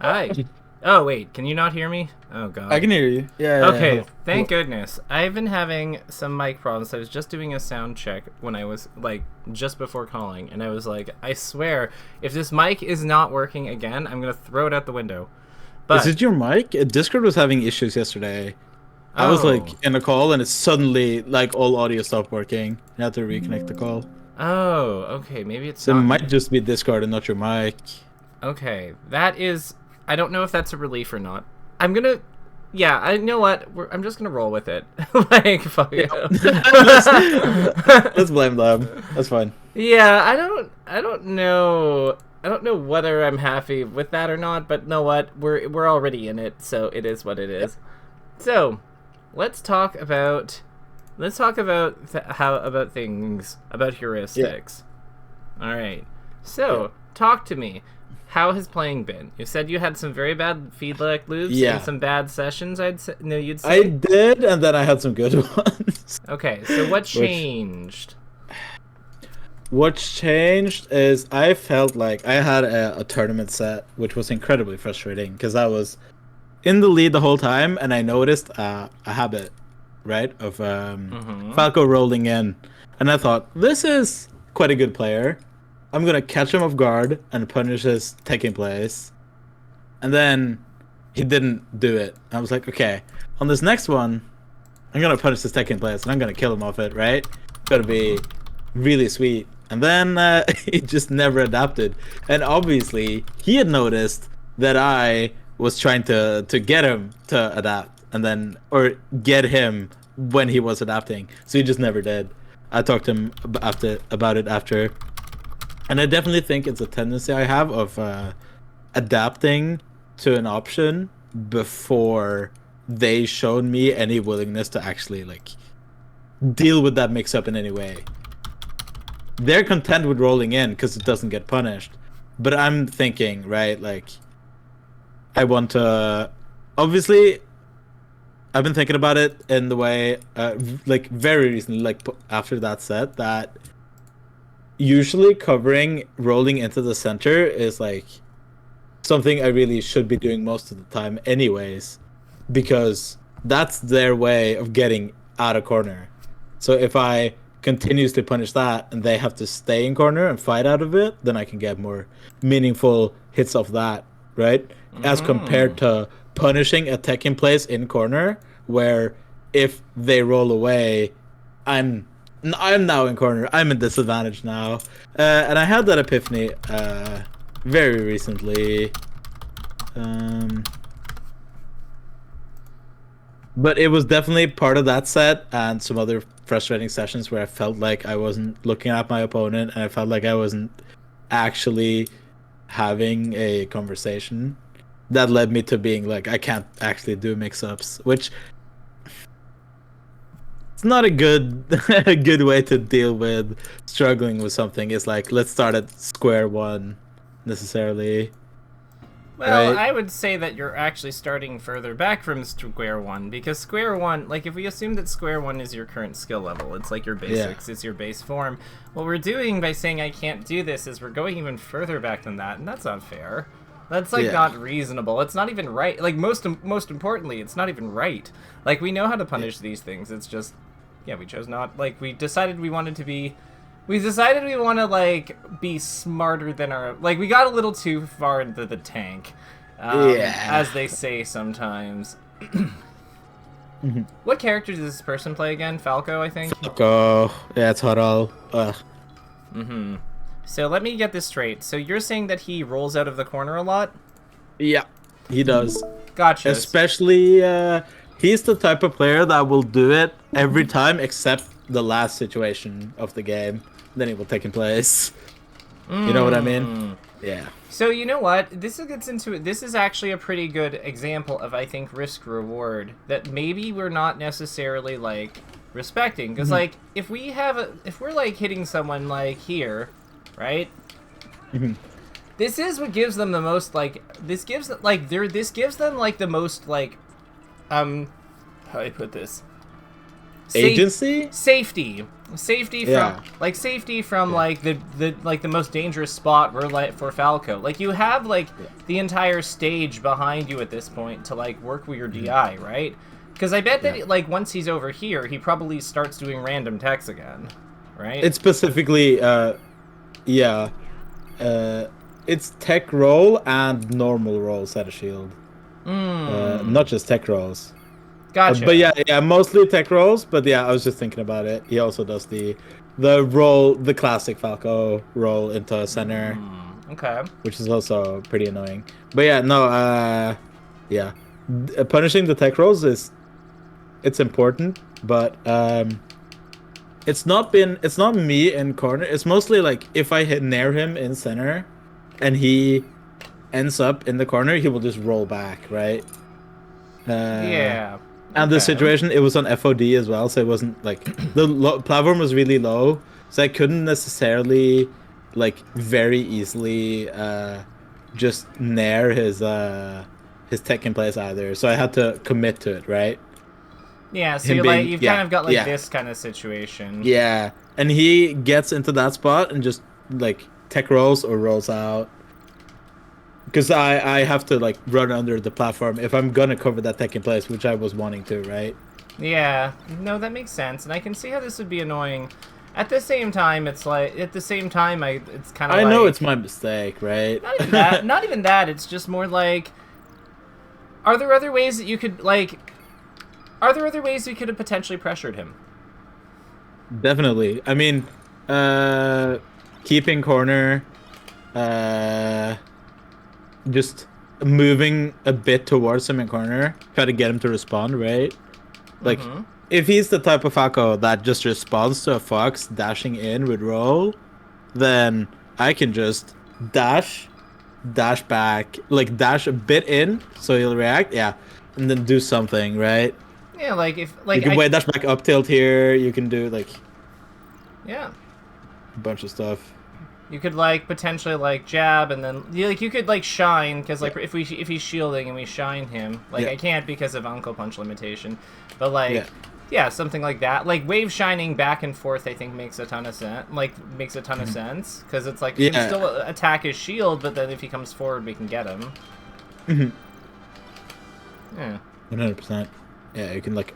Hi. Oh, wait. Can you not hear me? Oh, God. I can hear you. Yeah. Okay, thank goodness. I've been having some mic problems. I was just doing a sound check when I was, just before calling, and I was like, I swear, if this mic is not working again, I'm going to throw it out the window. Is But, it your mic? Discord was having issues yesterday. I was oh. in a call and it suddenly all audio stopped working. You had to reconnect the call. Oh, okay, maybe it's So it not might me. just be Discord and not your mic. Okay, that is... I don't know if that's a relief or not. I'm gonna... Yeah, I know what. I'm just gonna roll with it. Fuck it. let's blame them. That's fine. Yeah, I don't know. I don't know whether I'm happy with that or not, but know what? We're already in it, so it is what it is. So, let's talk about about things, about heuristics. Yeah. All right. So, talk to me. How has playing been? You said you had some very bad feedback loops and some bad sessions. You'd say. I did, and then I had some good ones. Okay, so what changed? What's changed is I felt like I had a tournament set, which was incredibly frustrating because I was in the lead the whole time, and I noticed a habit, right, of Falco rolling in, and I thought, this is quite a good player. I'm gonna catch him off guard and punish his taking place. And then he didn't do it. I was like, okay, on this next one, I'm gonna punish his taking place and I'm gonna kill him off it, right? Gonna be really sweet. And then he just never adapted. And obviously, he had noticed that I was trying to get him to adapt, and then or get him when he was adapting. So he just never did. I talked to him about it after. And I definitely think it's a tendency I have of adapting to an option before they showed me any willingness to actually deal with that mix-up in any way. They're content with rolling in because it doesn't get punished. But I'm thinking, right, I want to... Obviously, I've been thinking about it in the way, very recently, after that set, that usually covering rolling into the center is something I really should be doing most of the time anyways, because that's their way of getting out of corner. So if I continuously punish that and they have to stay in corner and fight out of it, then I can get more meaningful hits off that, right? As compared to punishing a tech in place in corner, where if they roll away, I'm now in corner. I'm in disadvantage now. And I had that epiphany very recently. But it was definitely part of that set and some other frustrating sessions where I felt like I wasn't looking at my opponent and I felt like I wasn't actually having a conversation. That led me to being I can't actually do mix-ups, which... It's not a good a good way to deal with struggling with something. It's let's start at square one necessarily. Well, right? I would say that you're actually starting further back from square one, because square one, if we assume that square one is your current skill level, it's your basics, it's your base form. What we're doing by saying I can't do this is we're going even further back than that, and that's not fair. That's not reasonable. It's not even right. Most importantly, it's not even right. We know how to punish these things. It's just, yeah, we chose not. We decided we wanted to be. We decided we want to be smarter than our. We got a little too far into the tank, as they say sometimes. What character does this person play again? Falco, I think. Falco. Yeah, it's Haral. So let me get this straight. So you're saying that he rolls out of the corner a lot? Yeah, he does. Gotcha. Especially, he's the type of player that will do it every time except the last situation of the game. Then it will take in place. You know what I mean? Yeah. So you know what? This gets into it. This is actually a pretty good example of, I think, risk reward that maybe we're not necessarily respecting. Because if we're hitting someone here, right? This is what gives them the most this gives them the most how do I put this? agency, safety from like the most dangerous spot for Falco. Like you have like the entire stage behind you at this point to like work with your DI, right? Because I bet that like once he's over here, he probably starts doing random techs again, right? It's specifically it's tech roll and normal roll set of shield. Not just tech rolls. Gotcha. But yeah, mostly tech rolls. But yeah, I was just thinking about it. He also does the roll, the classic Falco roll into center. Okay. Which is also pretty annoying. But yeah, no, punishing the tech rolls it's important, but it's not me in corner. It's mostly like if I hit nair him in center, and he ends up in the corner, he will just roll back, right? Yeah. And the situation, it was on FOD as well, so it wasn't like the platform was really low, so I couldn't necessarily like very easily just nair his tech in place either. So I had to commit to it, right? Yeah, so you've kind of got like this kind of situation. Yeah, and he gets into that spot and just like tech rolls or rolls out. Because I have to like run under the platform if I'm gonna cover that tech in place, which I was wanting to, right? Yeah, no, that makes sense, and I can see how this would be annoying. At the same time, it's like it's kind of. I know it's my mistake, right? Not even that. Not even that. It's just more like, are there other ways that you could like? Are there other ways we could have potentially pressured him? Definitely. I mean, keeping corner, just moving a bit towards him in corner, try to get him to respond, right? Like, if he's the type of Falco that just responds to a fox dashing in with roll, then I can just dash back, like dash a bit in so he'll react, and then do something, right? Yeah, like if like you can dash back up tilt here. You can do like a bunch of stuff. You could like potentially like jab and then you could like shine because like if he's shielding and we shine him, like I can't because of Uncle Punch limitation, but like something like that, like wave shining back and forth, I think makes a ton of sense. Sense because it's like we can still attack his shield, but then if he comes forward, we can get him. Yeah. 100%. Yeah, you can like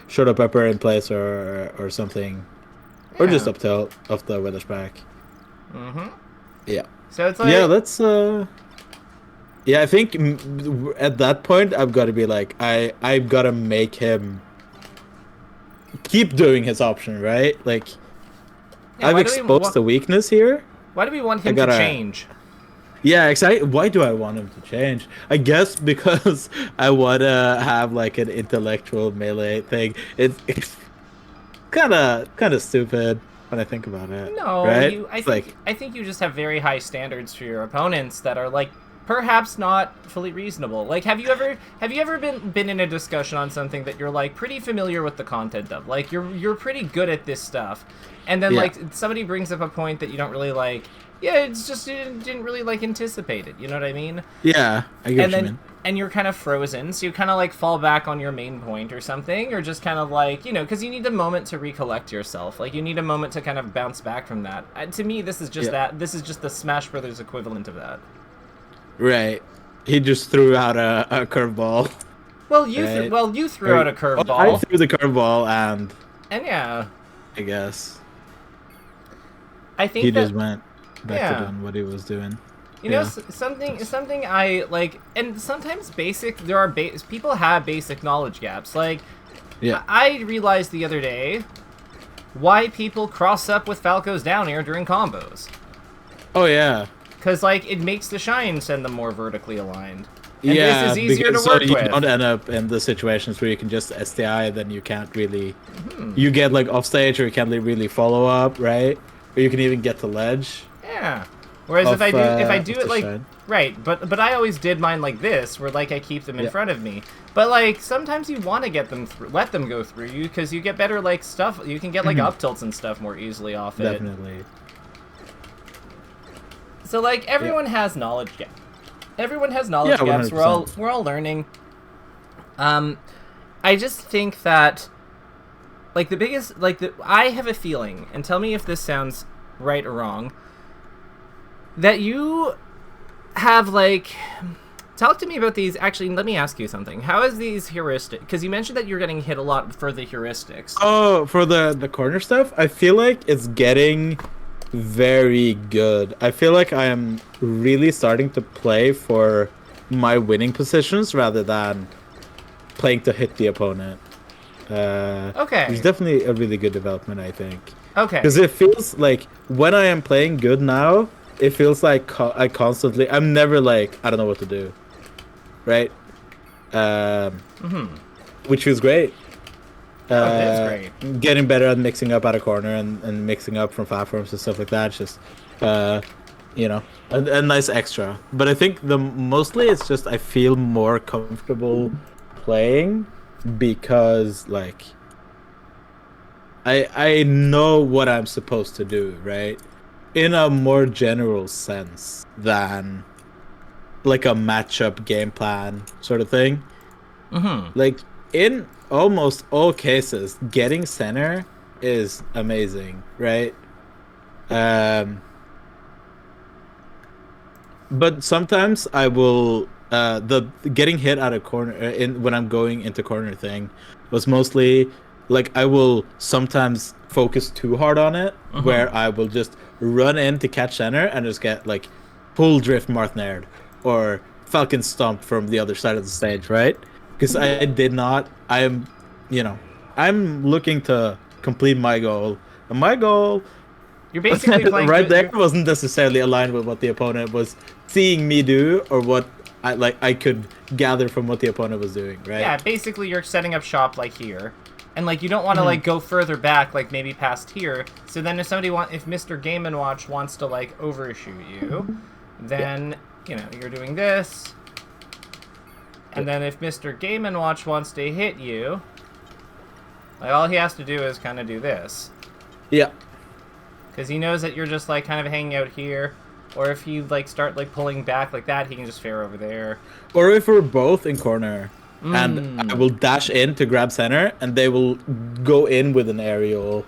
short up upper in place or something, or just up tilt off the weather's back. Yeah. So it's like that's I think at that point I've got to be like I've got to make him keep doing his option, right? Like I've exposed the weakness here. Why do we want him to change? Yeah, exactly. Why do I want him to change? I guess because I want to have like an intellectual melee thing. It's kind of stupid when I think about it. No, right? I think you just have very high standards for your opponents that are like perhaps not fully reasonable. Like, have you ever been in a discussion on something that you're like pretty familiar with the content of? Like, you're pretty good at this stuff, and then like somebody brings up a point that you don't really like. Yeah, it's just you didn't really like anticipate it. You know what I mean? Yeah, I get what you mean. And you're kind of frozen, so you kind of like fall back on your main point or something, or just kind of like, you know, because you need a moment to recollect yourself. Like you need a moment to kind of bounce back from that. To me, this is just that. This is just the Smash Brothers equivalent of that. Right. He just threw out a curveball. Well, you threw out a curveball. I threw the curveball and yeah. I guess. I think he just went back to doing what he was doing. You know, something I like, and sometimes people have basic knowledge gaps. Like, I realized the other day why people cross up with Falco's down air during combos. Oh yeah. Because like it makes the shine send them more vertically aligned. And this is easier to work you with. don't end up in the situations where you can just STI, then you can't really. You get like off stage, or you can't really follow up, right? Or you can even get to ledge. Yeah. Whereas if I do it like right, but I always did mine like this, where like I keep them in front of me. But like sometimes you want to get them let them go through you because you get better like stuff. You can get like up tilts and stuff more easily off it. Definitely. So like everyone has knowledge gaps. Everyone has knowledge gaps. 100%. We're all learning. I just think that like the biggest, like I have a feeling, and tell me if this sounds right or wrong, that you have like, talk to me about these. Actually, let me ask you something. How is these heuristic? Because you mentioned that you're getting hit a lot for the heuristics. Oh, for the corner stuff, I feel like it's getting very good. I feel like I am really starting to play for my winning positions rather than playing to hit the opponent. Okay. It's definitely a really good development, I think. Okay. Because it feels like when I am playing good now, it feels like I'm never like, I don't know what to do. Right? Which was great. It is great. Getting better at mixing up at a corner and mixing up from platforms and stuff like that. It's just, you know, a nice extra. But I think mostly it's just I feel more comfortable playing because like I know what I'm supposed to do, right? In a more general sense than like a matchup game plan sort of thing. Like in almost all cases, getting center is amazing, right? But sometimes I will the getting hit at a corner when I'm going into corner thing was mostly like I will sometimes focus too hard on it, where I will just run in to catch center and just get like full drift Marthnaird or Falcon Stomp from the other side of the stage, right? Because I am, you know, I'm looking to complete my goal. And my goal You're basically playing right there wasn't necessarily aligned with what the opponent was seeing me do or what I could gather from what the opponent was doing, right? Yeah, basically you're setting up shop like here. And like you don't want to like go further back, like maybe past here. So then if Mr. Game & Watch wants to like overshoot you, then you know, you're doing this. And then if Mr. Game & Watch wants to hit you, like all he has to do is kind of do this. Yeah. Because he knows that you're just like kind of hanging out here. Or if you like start like pulling back like that, he can just fare over there. Or if we're both in corner and I will dash in to grab center and they will go in with an aerial.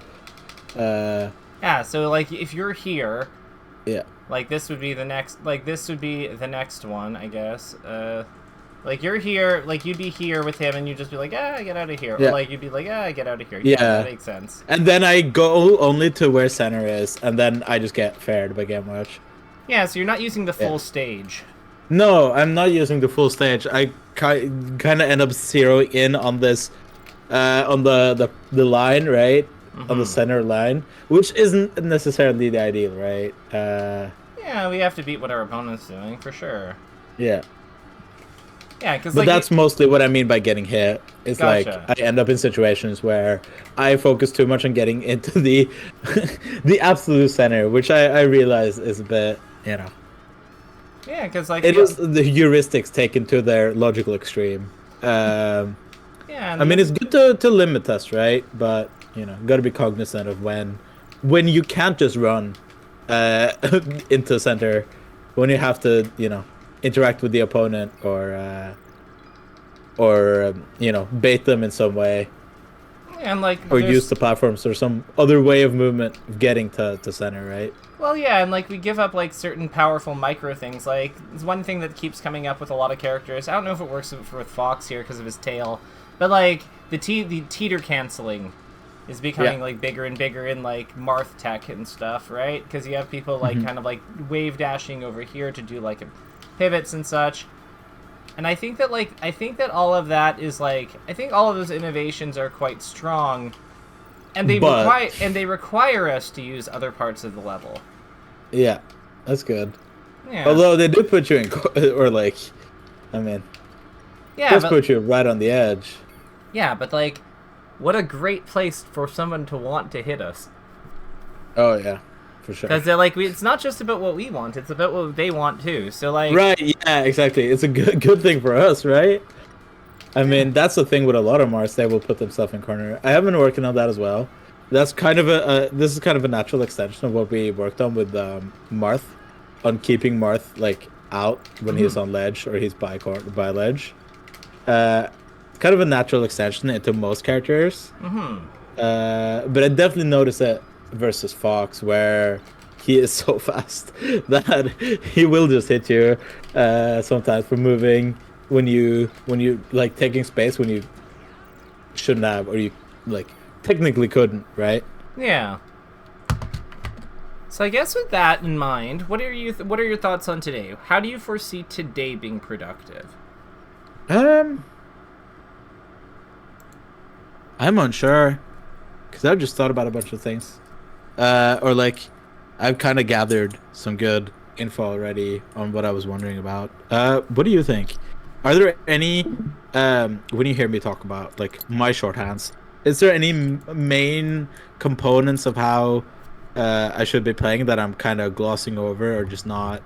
Yeah, so like if you're here, yeah. Like this would be the next one, I guess. Like you're here, like you'd be here with him and you'd just be like, ah, get out of here. Yeah. Or like you'd be like, ah, get out of here. Yeah. That makes sense. And then I go only to where center is and then I just get fared by Game Watch. Yeah, so you're not using the full stage. No, I'm not using the full stage. I kind of end up zeroing in on this, on the line, right? On the center line, which isn't necessarily the ideal, right? Yeah, we have to beat what our opponent's doing, for sure. Yeah. Yeah, because but like, that's mostly what I mean by getting hit. It's gotcha. Like I end up in situations where I focus too much on getting into the the absolute center, which I realize is a bit, you know. Yeah, because like it is the heuristics taken to their logical extreme. Yeah, I mean it's good to limit us, right? But you know, got to be cognizant of when you can't just run into center, when you have to, you know, interact with the opponent or you know, bait them in some way. And like or use the platforms or some other way of movement of getting to center, right? Well, yeah, and like we give up like certain powerful micro things. Like it's one thing that keeps coming up with a lot of characters. I don't know if it works with Fox here because of his tail, but like the teeter canceling is becoming like bigger and bigger in like Marth tech and stuff, right? Because you have people like kind of like wave dashing over here to do like pivots and such. And I think that all of that is like, I think all of those innovations are quite strong, and they require us to use other parts of the level. Yeah, that's good. Yeah. Although they do put you in, or like, I mean, just put you right on the edge. Yeah, but like, what a great place for someone to want to hit us. Oh yeah. For sure. Because like it's not just about what we want; it's about what they want too. So like, right? Yeah, exactly. It's a good thing for us, right? I mean, that's the thing with a lot of Marths; they will put themselves in corner. I have been working on that as well. That's kind of this is kind of a natural extension of what we worked on with Marth, on keeping Marth like out when he's on ledge or he's by ledge. Kind of a natural extension into most characters. But I definitely noticed it versus Fox, where he is so fast that he will just hit you sometimes for moving when you like taking space when you shouldn't have, or you like technically couldn't, right? Yeah. So I guess with that in mind, what are your thoughts on today? How do you foresee today being productive? Um, I'm unsure because I've just thought about a bunch of things. Or like I've kind of gathered some good info already on what I was wondering about. What do you think? Are there any when you hear me talk about like my shorthands, is there any main components of how I should be playing that I'm kind of glossing over or just not,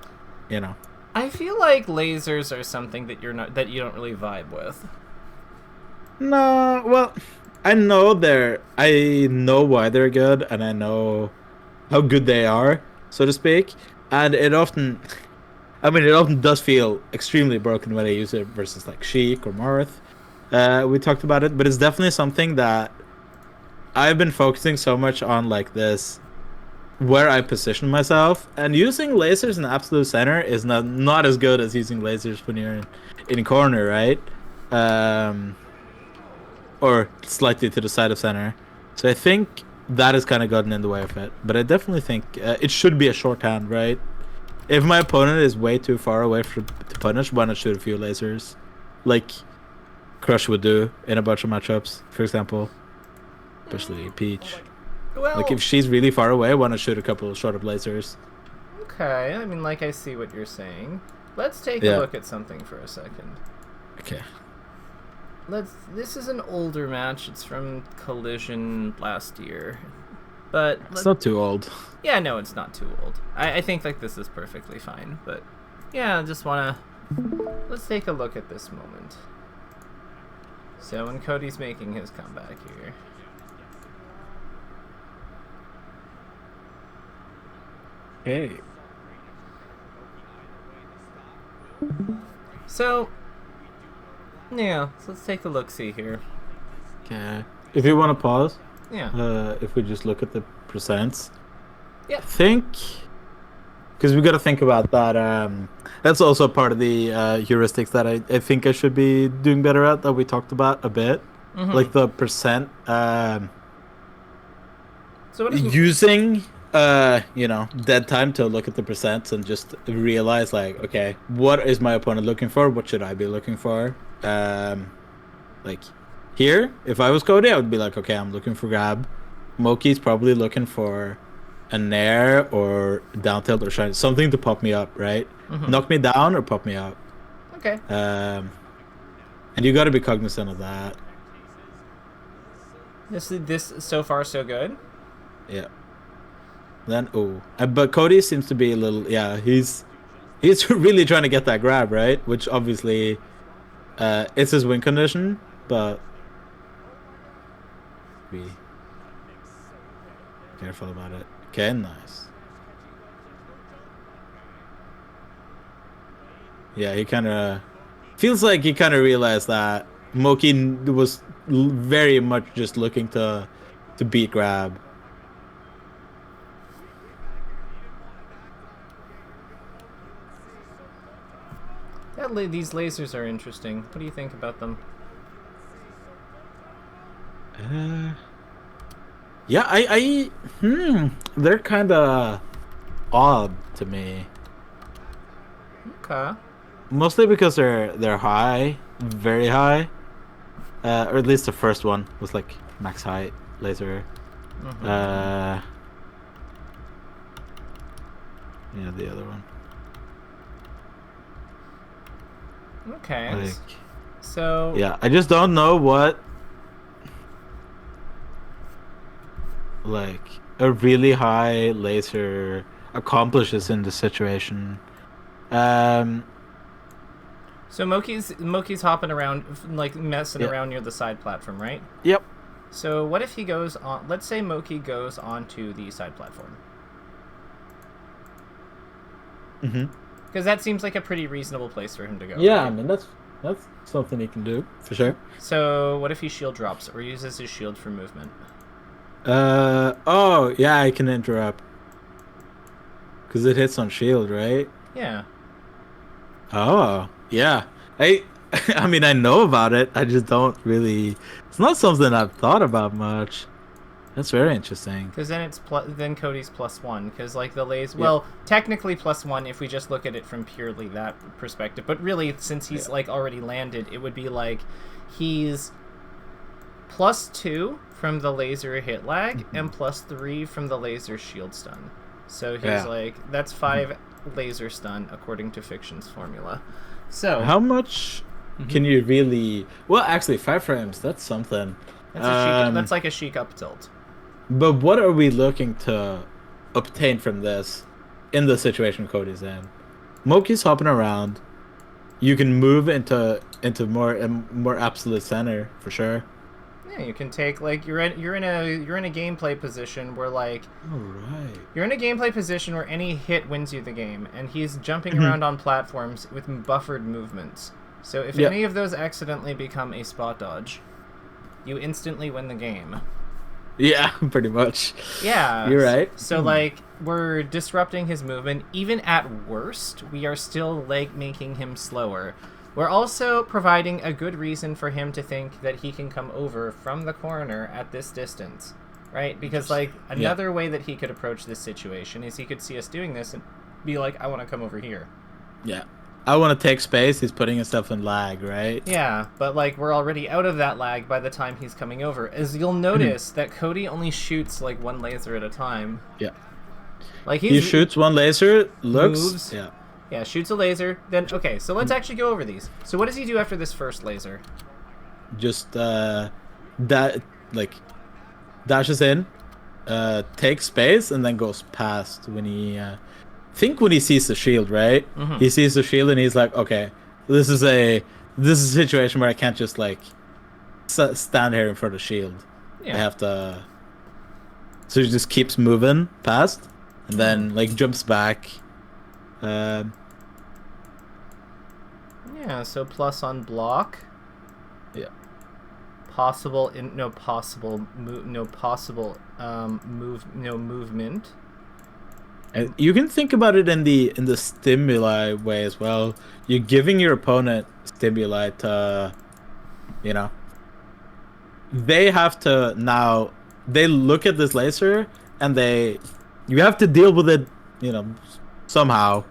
you know? I feel like lasers are something that you don't really vibe with. No, well, I know why they're good and I know how good they are, so to speak. And it often does feel extremely broken when I use it versus like Sheik or Marth. We talked about it, but it's definitely something that I've been focusing so much on, like this, where I position myself. And using lasers in the absolute center is not as good as using lasers when you're in corner, right? Um, or slightly to the side of center. So I think that has kind of gotten in the way of it. But I definitely think it should be a shorthand, right? If my opponent is way too far away to punish, why not shoot a few lasers? Like Crush would do in a bunch of matchups, for example. Especially Peach. Well, Like if she's really far away, why not shoot a couple of short up lasers? okay. I mean, like I see what you're saying. Let's take a Yeah. look at something for a second. Okay. This is an older match. It's from Collision last year. But It's not too old. yeah, no, it's not too old. I think like this is perfectly fine. But yeah, I just wanna let's take a look at this moment. So when Cody's making his comeback here. Hey. So yeah, so let's take a look see here. Okay. If you want to pause, Yeah. if we just look at the percents, Yep. I think because we got to think about that. That's also part of the heuristics that I think I should be doing better at that we talked about a bit, like the percent. So what is Using dead time to look at the percents and just realize like, okay, what is my opponent looking for? What should I be looking for? Like here, if I was Cody, I would be like, okay, I'm looking for grab. Moki's probably looking for a nair or down tilt or shine, something to pop me up, right? Knock me down or pop me up. Okay. And you got to be cognizant of that. This so far so good. Yeah. Then but Cody seems to be a little, yeah, he's really trying to get that grab, right? Which obviously it's his win condition, but be careful about it. Okay, nice. Yeah, he kind of feels like he kind of realized that Moki was very much just looking to beat grab. These lasers are interesting. What do you think about them? Yeah, they're kind of odd to me. Okay. Mostly because they're high, very high, or at least the first one was like max height laser. Yeah, the other one. Okay. Like, so yeah, I just don't know what like a really high laser accomplishes in this situation. So Moki's hopping around, like messing Yeah. around near the side platform, right? Yep. So what if he goes on? Let's say Moki goes onto the side platform. Because that seems like a pretty reasonable place for him to go. Yeah, right? I mean that's something he can do for sure. So what if he shield drops or uses his shield for movement? Oh, yeah, I can interrupt. Because it hits on shield, right? Yeah. Oh, yeah. I I mean, I know about it. I just don't really. It's not something I've thought about much. That's very interesting. Because then then Cody's +1. Because like the laser, Yeah. well, technically +1 if we just look at it from purely that perspective. But really, since he's Yeah. like already landed, it would be like he's +2 from the laser hit lag and +3 from the laser shield stun. So he's like that's 5 laser stun according to Fiction's formula. So How much can you really? Well, actually, 5 frames. That's something. that's like a chic up tilt. But what are we looking to obtain from this in the situation Cody's in? Moki's hopping around. You can move into more absolute center for sure. Yeah, you can take like you're in a gameplay position where like All right. you're in a gameplay position where any hit wins you the game, and he's jumping around on platforms with buffered movements. So if any of those accidentally become a spot dodge, you instantly win the game. Yeah, pretty much. Yeah. You're right. So like we're disrupting his movement. Even at worst, we are still like making him slower. We're also providing a good reason for him to think that he can come over from the corner at this distance, right? Because like another way that he could approach this situation is he could see us doing this and be like, I want to come over here. Yeah. I want to take space. He's putting himself in lag, right? Yeah, but like we're already out of that lag by the time he's coming over. As you'll notice that Cody only shoots like one laser at a time. Yeah. Like He shoots one laser, looks, moves. yeah. Yeah, shoots a laser. Then okay, so let's actually go over these. So what does he do after this first laser? Just that like dashes in, takes space, and then goes past when he when he sees the shield, right? He sees the shield and he's like, okay, this is a situation where I can't just like stand here in front of the shield. Yeah. I have to. So he just keeps moving past, and then like jumps back. Yeah, so plus on block. Yeah. Movement. And you can think about it in the stimuli way as well. You're giving your opponent stimuli to, they have to now. They look at this laser and you have to deal with it, somehow,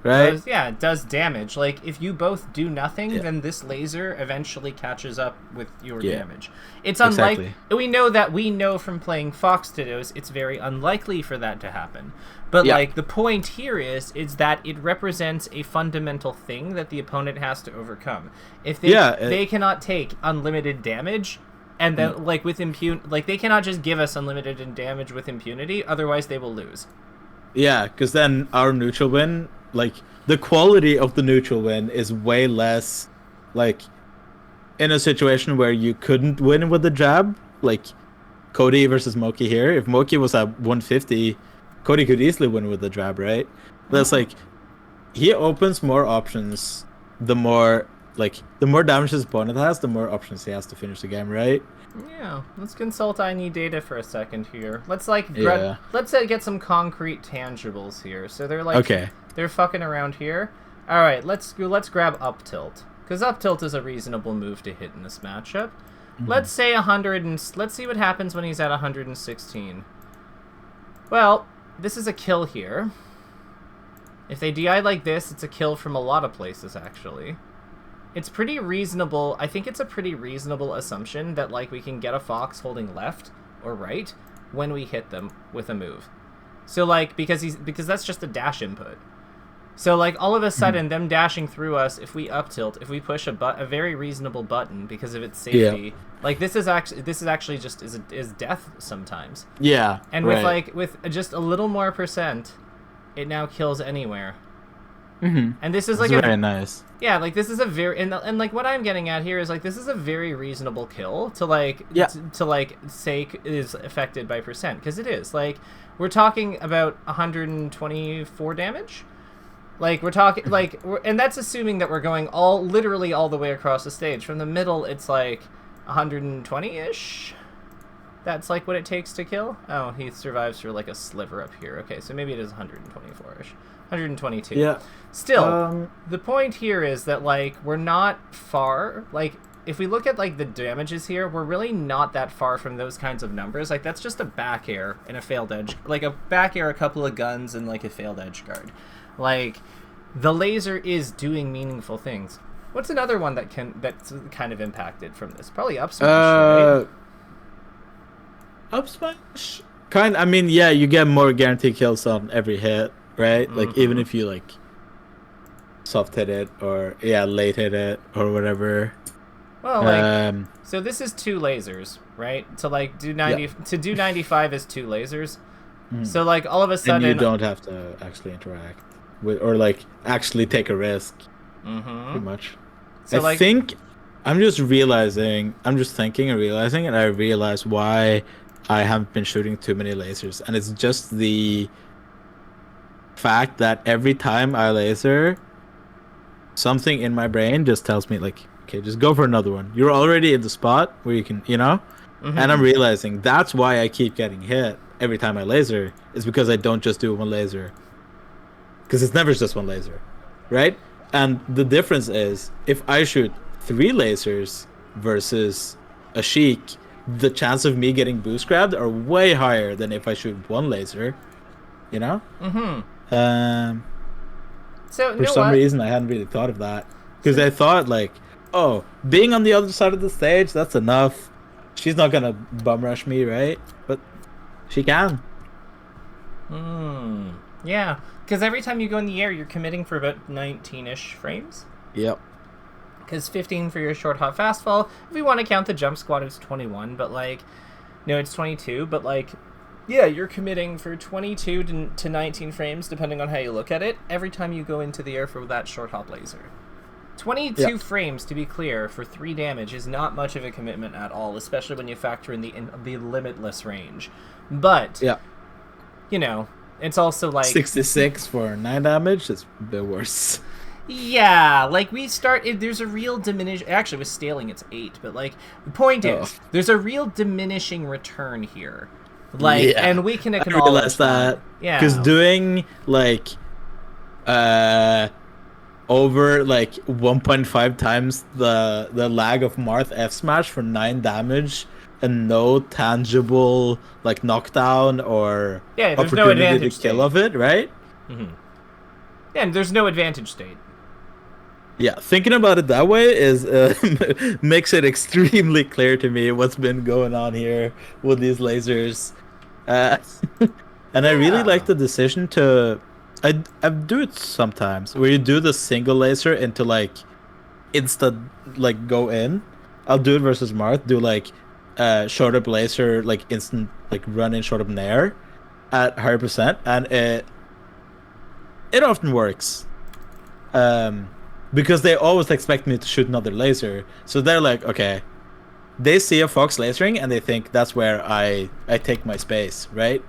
right? It does damage. Like if you both do nothing, then this laser eventually catches up with your damage. It's unlikely. We know from playing Fox Tiddos, it's very unlikely for that to happen. But like the point here is that it represents a fundamental thing that the opponent has to overcome. If they cannot take unlimited damage, and then like with they cannot just give us unlimited damage with impunity. Otherwise, they will lose. Yeah, because then our neutral win, like the quality of the neutral win, is way less. Like in a situation where you couldn't win with the jab, like Cody versus Moki here. If Moki was at 150. Cody could easily win with the jab, right? That's like he opens more options. The more damage his opponent has, the more options he has to finish the game, right? Yeah. Let's consult I need data for a second here. Let's get some concrete tangibles here. So they're like they're fucking around here. All right, let's grab up tilt, because up tilt is a reasonable move to hit in this matchup. Let's say 100 and let's see what happens when he's at 116. Well, this is a kill here. If they DI like this, it's a kill from a lot of places, actually. It's pretty reasonable. I think it's a pretty reasonable assumption that, like, we can get a Fox holding left or right when we hit them with a move. So, like, because that's just a dash input. So, like, all of a sudden, them dashing through us, if we up tilt, if we push a very reasonable button because of its safety, like, this is actually just is death sometimes. Yeah. And with just a little more percent, it now kills anywhere. And this is like very nice. Yeah, like this is a very and like what I'm getting at here is like this is a very reasonable kill to like to like say is affected by percent, because it is. Like we're talking about 124 damage. Like we're talking and that's assuming that we're going literally all the way across the stage. From the middle, it's like 120-ish. That's like what it takes to kill? Oh, he survives for like a sliver up here. Okay, so maybe it is 124-ish. 122. Yeah. Still, the point here is that, like, we're not far. Like, if we look at, like, the damages here, we're really not that far from those kinds of numbers. Like, that's just a back air and a failed edge. Like, a back air, a couple of guns, and, like, a failed edge guard. Like, the laser is doing meaningful things. What's another one that's kind of impacted from this? Probably up smash, right? Up smash? I mean, yeah, you get more guaranteed kills on every hit, right? Like, even if you, like, soft hit it or, late hit it or whatever. Well, like, so this is 2 lasers, right? To, like, do 90, to do 95 is 2 lasers. So, like, all of a sudden... And you don't have to actually interact with, or, like, actually take a risk. Pretty much. So, I think... I'm just thinking and realizing, and I realize why I haven't been shooting too many lasers. And it's just the fact that every time I laser, something in my brain just tells me, like, okay, just go for another one. You're already in the spot where you can, you know? And I'm realizing that's why I keep getting hit every time I laser, is because I don't just do one laser. Because it's never just one laser, right? And the difference is, if I shoot 3 lasers versus a Sheik, the chance of me getting boost grabbed are way higher than if I shoot 1 laser, you know? So for some reason, I hadn't really thought of that. Because I thought, like, oh, being on the other side of the stage, that's enough. She's not gonna bum rush me, right? But she can. Yeah, because every time you go in the air, you're committing for about 19-ish frames. Yep. Because 15 for your short, hot, fast fall. If we want to count the jump squad, it's 21. But, like, no, it's 22. But, like, yeah, you're committing for 22 to 19 frames, depending on how you look at it, every time you go into the air for that short hop laser. 22 frames, to be clear, for 3 damage is not much of a commitment at all, especially when you factor in the limitless range. But, you know, it's also like... 66 for 9 damage is a bit worse. Yeah, like, there's a real actually, with scaling, it's 8, but, like, the point is, there's a real diminishing return here. Like, and we can acknowledge that. Yeah. Because doing, like, over, like, 1.5 times the lag of Marth F Smash for 9 damage and no tangible, like, knockdown or there's no advantage to kill of it, right? Yeah, and there's no advantage state. Yeah, thinking about it that way is makes it extremely clear to me what's been going on here with these lasers. And I really like the decision to... I do it sometimes, where you do the single laser into, like, instant, like, go in. I'll do it versus Marth, do, like, short up laser, like, instant, like, run in short up nair at 100%, and it often works. Because they always expect me to shoot another laser. So they're like, okay. They see a fox lasering and they think that's where I take my space, right?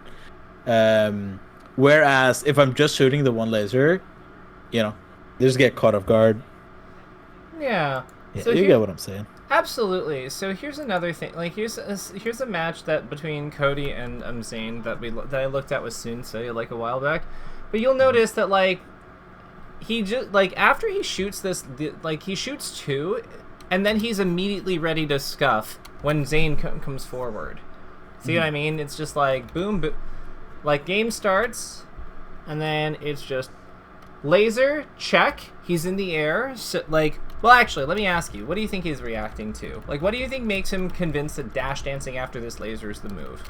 Whereas if I'm just shooting the 1 laser, you know, they just get caught off guard. Yeah. So you get what I'm saying. Absolutely. So here's another thing. Like, here's a match that between Cody and Zane that I looked at with Sunsei, like, a while back. But you'll notice that, like, he just, like, after he shoots like, he shoots 2, and then he's immediately ready to scuff when Zane comes forward. See what I mean? It's just like, boom, boom. Like, game starts, and then it's just laser, check, he's in the air, so, like, well, actually, let me ask you, what do you think he's reacting to? Like, what do you think makes him convinced that dash dancing after this laser is the move?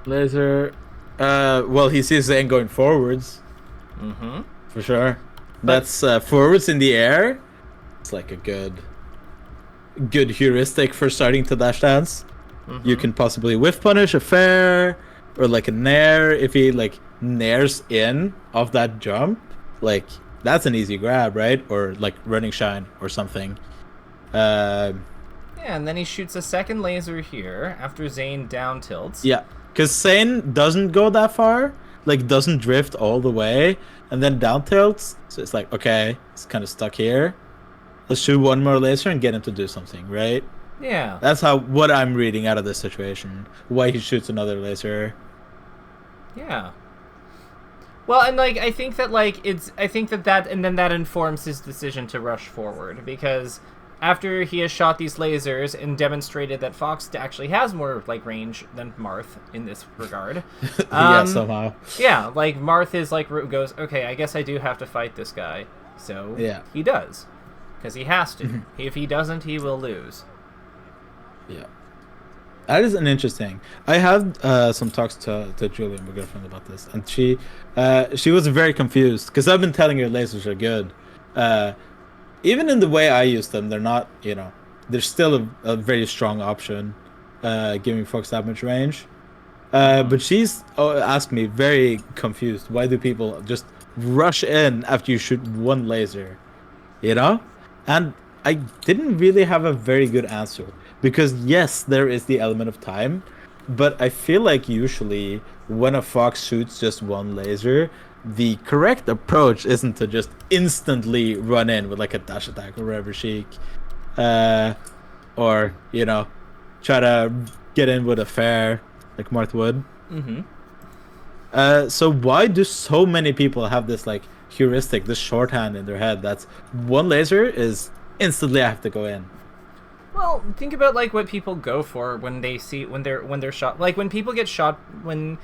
Laser, well, he sees Zane going forwards. For sure. That's forwards in the air. It's like a good heuristic for starting to dash dance. You can possibly whiff punish a fair or like a nair if he like nairs in off that jump. Like, that's an easy grab, right? Or like running shine or something. Yeah, and then he shoots a second laser here after Zane down tilts. Yeah, because Zane doesn't go that far. Like, doesn't drift all the way and then down tilts, so it's like, okay, it's kind of stuck here, let's shoot 1 more laser and get him to do something, right? Yeah. That's what I'm reading out of this situation. Why he shoots another laser. Yeah. Well, and like I think that and then that informs his decision to rush forward, because after he has shot these lasers and demonstrated that Fox actually has more like range than Marth in this regard. Yeah, somehow. Yeah, like Marth is like goes, okay, I guess I do have to fight this guy. So yeah, he does, because he has to. If he doesn't, he will lose. Yeah. That is an interesting. I had some talks to Julie, my girlfriend, about this, and she was very confused because I've been telling her lasers are good. Even in the way I use them, they're not. They're still a very strong option, giving Fox that much range. But she's asked me, very confused, why do people just rush in after you shoot one laser? And I didn't really have a very good answer. Because yes, there is the element of time, but I feel like usually when a Fox shoots just one laser, the correct approach isn't to just instantly run in with like a dash attack or whatever chic, or try to get in with a fair like Marth would. So why do so many people have this like heuristic, this shorthand in their head that's one laser is instantly I have to go in? Well, think about like what people go for when they're shot. Like when people get shot, when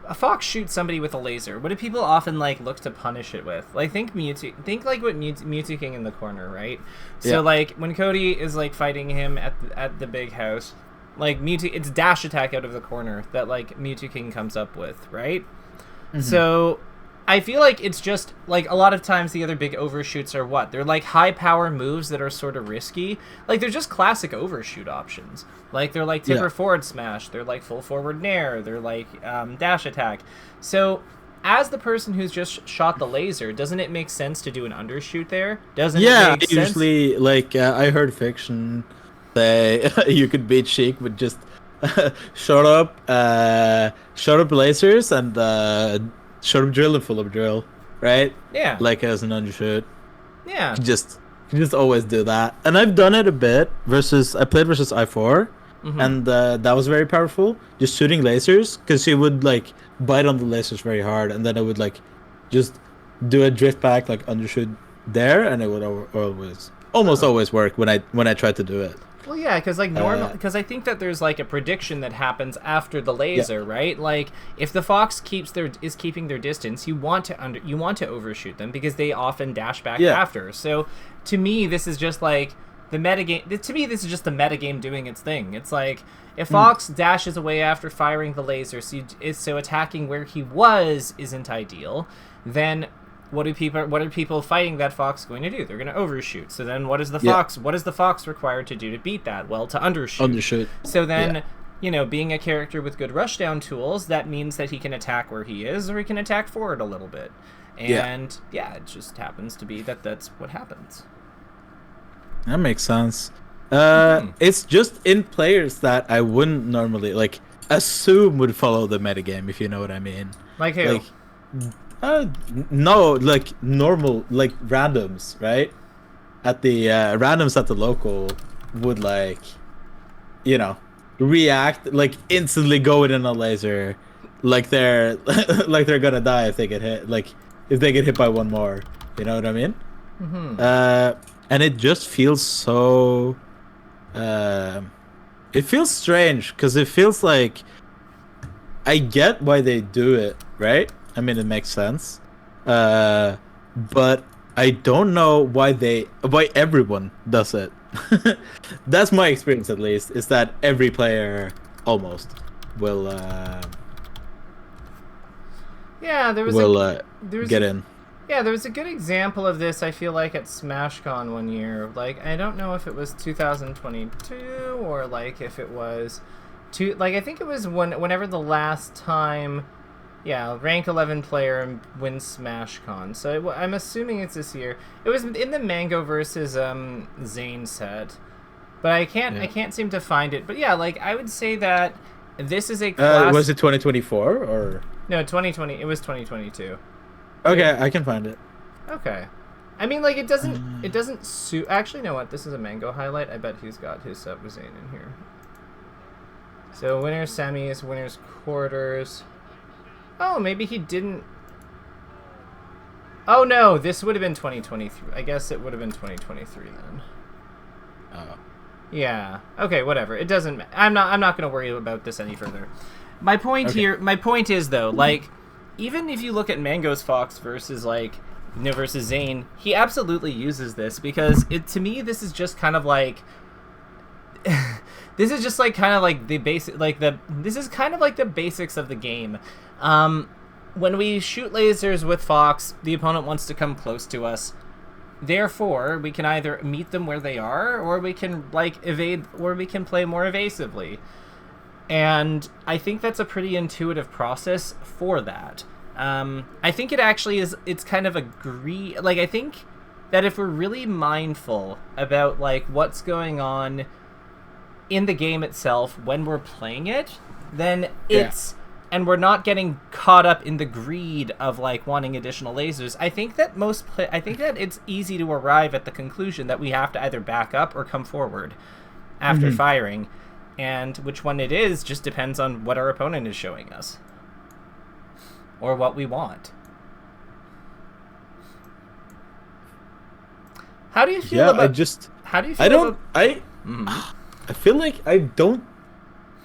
a Fox shoots somebody with a laser, what do people often like look to punish it with? Like think like what Mewtwo King in the corner, right? So yeah. like when Cody is like fighting him at the big house, like Mewtwo, it's dash attack out of the corner that like Mewtwo King comes up with, right? So I feel like it's just like a lot of times the other big overshoots are what? They're like high power moves that are sort of risky. Like they're just classic overshoot options. Like they're like tipper forward smash. They're like full forward nair. They're like dash attack. So as the person who's just shot the laser, doesn't it make sense to do an undershoot there? Doesn't it make sense? Usually like I heard Fiction say you could beat Sheik with just shut up lasers and short up drill and full up drill, right? Yeah. Like as an undershoot. Yeah. You just always do that. And I've done it a bit I played versus I4, and that was very powerful. Just shooting lasers, because she would like bite on the lasers very hard, and then I would like just do a drift back like undershoot there, and it would almost always work when I tried to do it. Well, yeah, because like because I think that there's like a prediction that happens after the laser, right? Like if the Fox is keeping their distance, you want to overshoot them because they often dash back after. So to me, this is just like the metagame. To me, this is just the metagame doing its thing. It's like if Fox dashes away after firing the laser, so attacking where he was isn't ideal, then what are people fighting that Fox going to do? They're going to overshoot. So then what is the Fox required to do to beat that? Well, to undershoot. So then, being a character with good rushdown tools, that means that he can attack where he is, or he can attack forward a little bit. And it just happens to be that's what happens. That makes sense. It's just in players that I wouldn't normally like assume would follow the metagame, if you know what I mean. Like who? No, like normal, like randoms, right? At the randoms at the local would like, react, like instantly go in a laser, like they're like they're gonna die if they get hit, like if they get hit by one more. You know what I mean? And it just feels so. It feels strange because it feels like I get why they do it, right? I mean, it makes sense, but I don't know why everyone does it. That's my experience, at least, is that every player almost will get in. Yeah, there was a good example of this, I feel like, at SmashCon one year. Like, I don't know if it was 2022 or like if it was I think it was whenever the last time. Yeah, rank 11 player wins SmashCon. So I'm assuming it's this year. It was in the Mango versus Zane set, but I can't seem to find it. But yeah, like I would say that this is a class. Was it 2024 or no 2020? It was 2022. Okay, I can find it. Okay. I mean, like, it doesn't suit... Actually, you know what? This is a Mango highlight. I bet he's got his sub with Zane in here. So, winners, semis, winners, quarters. Oh, maybe he didn't... Oh, no, this would have been 2023. I guess it would have been 2023 then. Oh. Yeah. Okay, whatever. It doesn't... I'm not going to worry about this any further. My point is, though, like, even if you look at Mango's Fox versus, like... versus Zane, he absolutely uses this because to me this is just kind of like this is just like kind of like the basic this is kind of like the basics of the game. When we shoot lasers with Fox, the opponent wants to come close to us. Therefore, we can either meet them where they are, or we can like evade, or we can play more evasively. And I think that's a pretty intuitive process for that. I think it actually is, it's kind of I think that if we're really mindful about, like, what's going on in the game itself when we're playing it, then and we're not getting caught up in the greed of, like, wanting additional lasers, I think that it's easy to arrive at the conclusion that we have to either back up or come forward after firing, and which one it is just depends on what our opponent is showing us. Or what we want. How do you feel about... How do you feel I feel like I don't...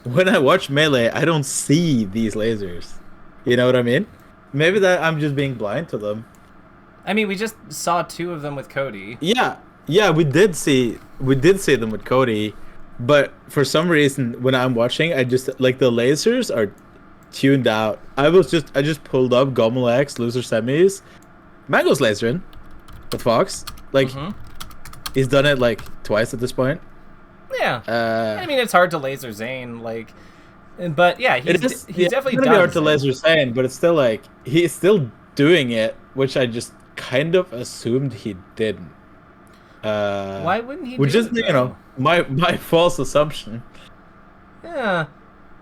When I watch Melee, I don't see these lasers. You know what I mean? Maybe that I'm just being blind to them. I mean, we just saw 2 of them with Cody. Yeah, we did see them with Cody, but for some reason, when I'm watching, I just... Like, the lasers are... tuned out. I just pulled up Gomel X loser semis. Mango's lasering with Fox. Like he's done it like twice at this point. Yeah. I mean, it's hard to laser Zane, like, but yeah, he's definitely done. It's hard to laser Zane, but it's still like he's still doing it, which I just kind of assumed he didn't. Why wouldn't he? Which is my false assumption. Yeah.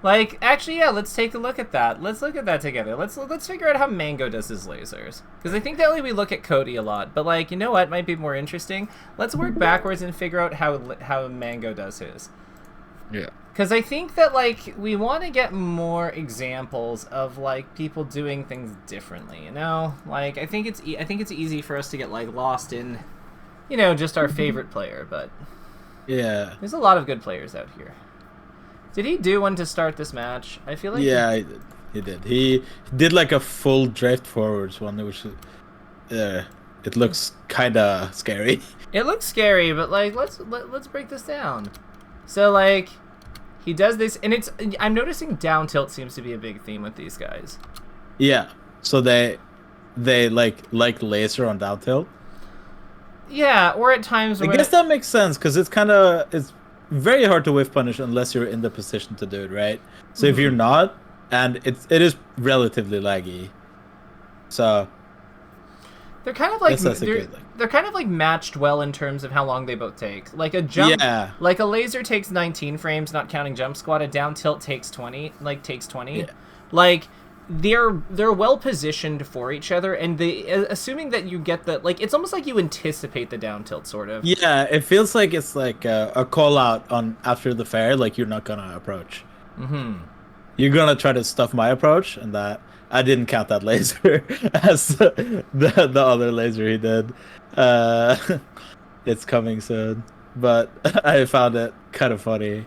Like, actually, yeah, let's take a look at that. Let's look at that together. Let's figure out how Mango does his lasers. Because I think that way we look at Cody a lot. But, like, you know what might be more interesting? Let's work backwards and figure out how Mango does his. Yeah. Because I think that, like, we want to get more examples of, like, people doing things differently, you know? Like, I think it's easy for us to get, like, lost in, you know, just our favorite player. But yeah, there's a lot of good players out here. Did he do one to start this match? I feel like... Yeah, he did. He did. He did like a full drift forwards one, which it looks kind of scary. It looks scary, but like let's break this down. So like he does this, and I'm noticing down tilt seems to be a big theme with these guys. Yeah. So they like laser on down tilt. Yeah, or at times. I guess that makes sense because it's very hard to whiff punish unless you're in the position to do it, right? So if you're not, and it is relatively laggy, so they're kind of like they're kind of like matched well in terms of how long they both take. Like a jump, like a laser takes 19 frames, not counting jump squat. A down tilt takes 20. Yeah. Like they're well positioned for each other, and assuming that you get the, like, it's almost like you anticipate the down tilt, sort of. Yeah, it feels like it's like a call out on after the fair, like you're not gonna approach. You're gonna try to stuff my approach, and that I didn't count that laser as the other laser he did. It's coming soon, but I found it kind of funny.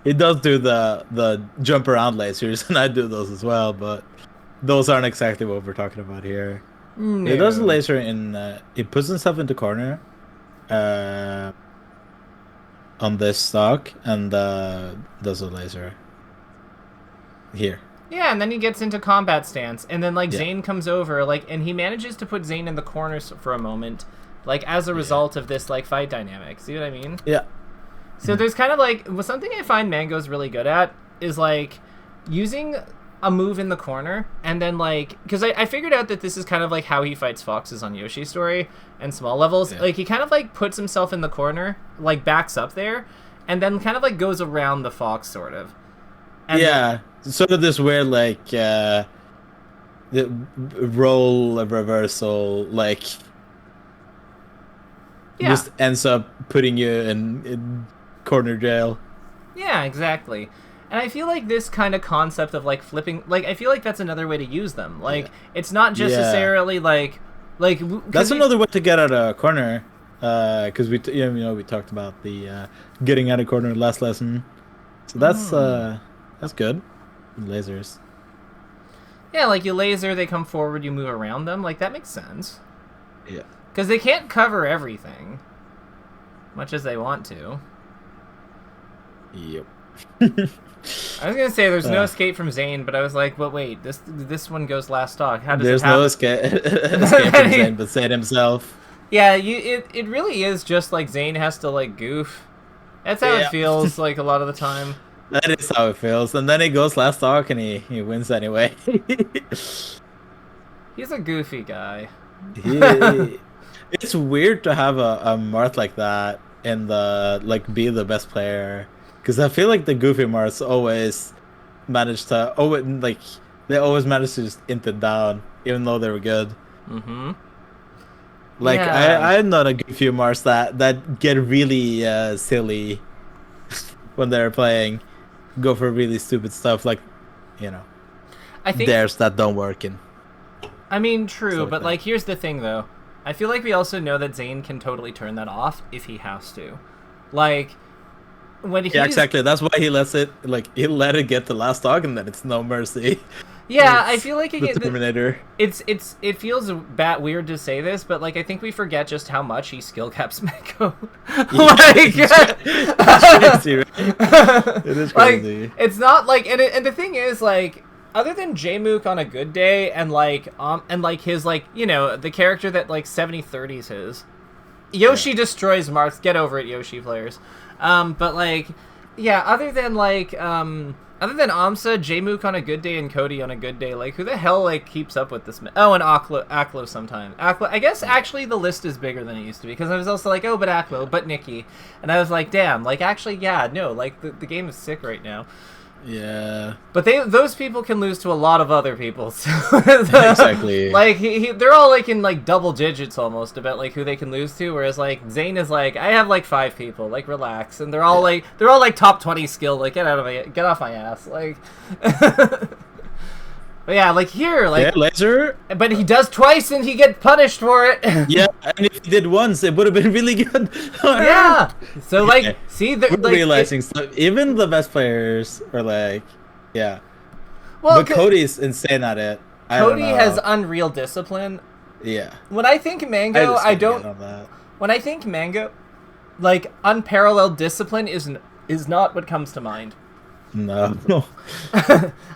He does do the jump around lasers, and I do those as well, but those aren't exactly what we're talking about here. No. He does a laser in... he puts himself into corner on this stock, and does a laser here. Yeah, and then he gets into combat stance, and then, like, Zane comes over, like, and he manages to put Zane in the corner for a moment, like, as a result of this, like, fight dynamic. See what I mean? Yeah. So there's kind of, like, something I find Mango's really good at is, like, using a move in the corner, and then, like, because I figured out that this is kind of like how he fights foxes on Yoshi's story and small levels. Like, he kind of, like, puts himself in the corner, like, backs up there, and then kind of, like, goes around the fox, sort of. And sort of this weird, like, the role of reversal, like, Yeah. just ends up putting you in corner jail. Yeah, exactly. And I feel like this kind of concept of like flipping, like I feel like that's another way to use them. Like it's not just necessarily like that's another way to get out of a corner. Because we talked about the getting out of corner last lesson, so that's good. Lasers. Yeah, like you laser, they come forward, you move around them. Like that makes sense. Yeah. Because they can't cover everything, much as they want to. Yep. I was gonna say there's no escape from Zane, but I was like, but wait, this one goes last stock. How does there's it happen? no escape from Zane, but Zane himself. Yeah, it really is just like Zane has to like goof. That's how it feels like a lot of the time. That is how it feels, and then he goes last stock and he wins anyway. He's a goofy guy. It's weird to have a Marth like that and be the best player, because I feel like the goofy Marths always manage to they always manage to just int it down even though they were good. Mm-hmm. Like I'm not a goofy Marth that get really silly when they're playing, go for really stupid stuff like I think theirs that don't work in. I mean, true, but like here's the thing though. I feel like we also know that Zane can totally turn that off if he has to. Like when he's... Yeah, exactly. That's why he lets it he let it get to last dog and then it's no mercy. Yeah, I feel like the Terminator. It feels bat weird to say this, but like I think we forget just how much he skill caps Mako. It's crazy, right? It is crazy. Like, it's not like and the thing is like other than Jmook on a good day and his the character that like 70/30s his Yoshi destroys Marth. Get over it, Yoshi players. But like other than Amsa, Jmook on a good day and Cody on a good day, like who the hell like keeps up with this? Oh, and Aklo sometimes. Aklo, I guess actually the list is bigger than it used to be because I was also like, oh, but Aklo, but Nikki, and I was like, damn, like actually, no, like the game is sick right now. Yeah. But those people can lose to a lot of other people. So exactly. Like they're all like in like double digits almost about like who they can lose to, whereas like Zane is like I have like 5 people, like relax, and they're all like top 20 skill, like get off my ass, like. But yeah, like here, like laser. But he does twice and he gets punished for it. Yeah, and if he did once, it would have been really good. Yeah. So like, see, we're realizing stuff. Even the best players are like, yeah. Well, but Cody's insane at it. Cody has unreal discipline. Yeah. When I think Mango, When I think Mango, like unparalleled discipline is not what comes to mind. No.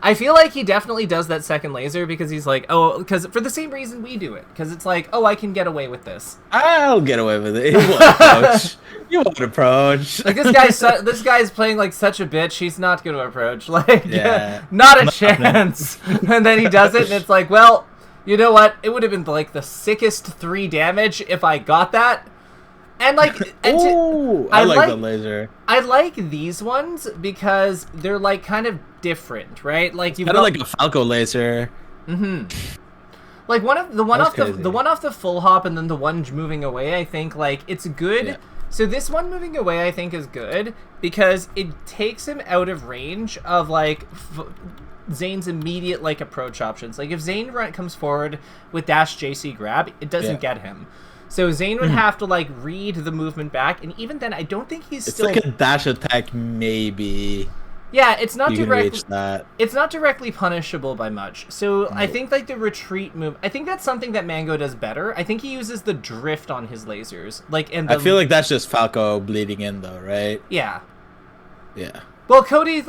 I feel like he definitely does that second laser because he's like, because for the same reason we do it, because it's like, I can get away with this. I'll get away with it. You won't approach. Like this guy's playing like such a bitch. He's not going to approach. Like, not a chance. And then he does it, and it's like, well, you know what? It would have been like the sickest 3 damage if I got that. And like, I like the laser. I like these ones because they're like kind of different, right? Like you kind of like a Falco laser. Mm-hmm. Like the one off the full hop and then the one moving away. I think like it's good. Yeah. So this one moving away, I think, is good because it takes him out of range of like Zane's immediate like approach options. Like if Zane comes forward with dash JC grab, it doesn't get him. So Zane would have to like read the movement back, and even then, I don't think it's like a dash attack, maybe. Yeah, it's not directly punishable by much. So I think like the retreat move, I think that's something that Mango does better. I think he uses the drift on his lasers, I feel like that's just Falco bleeding in, though, right? Yeah. Yeah. Well, Cody,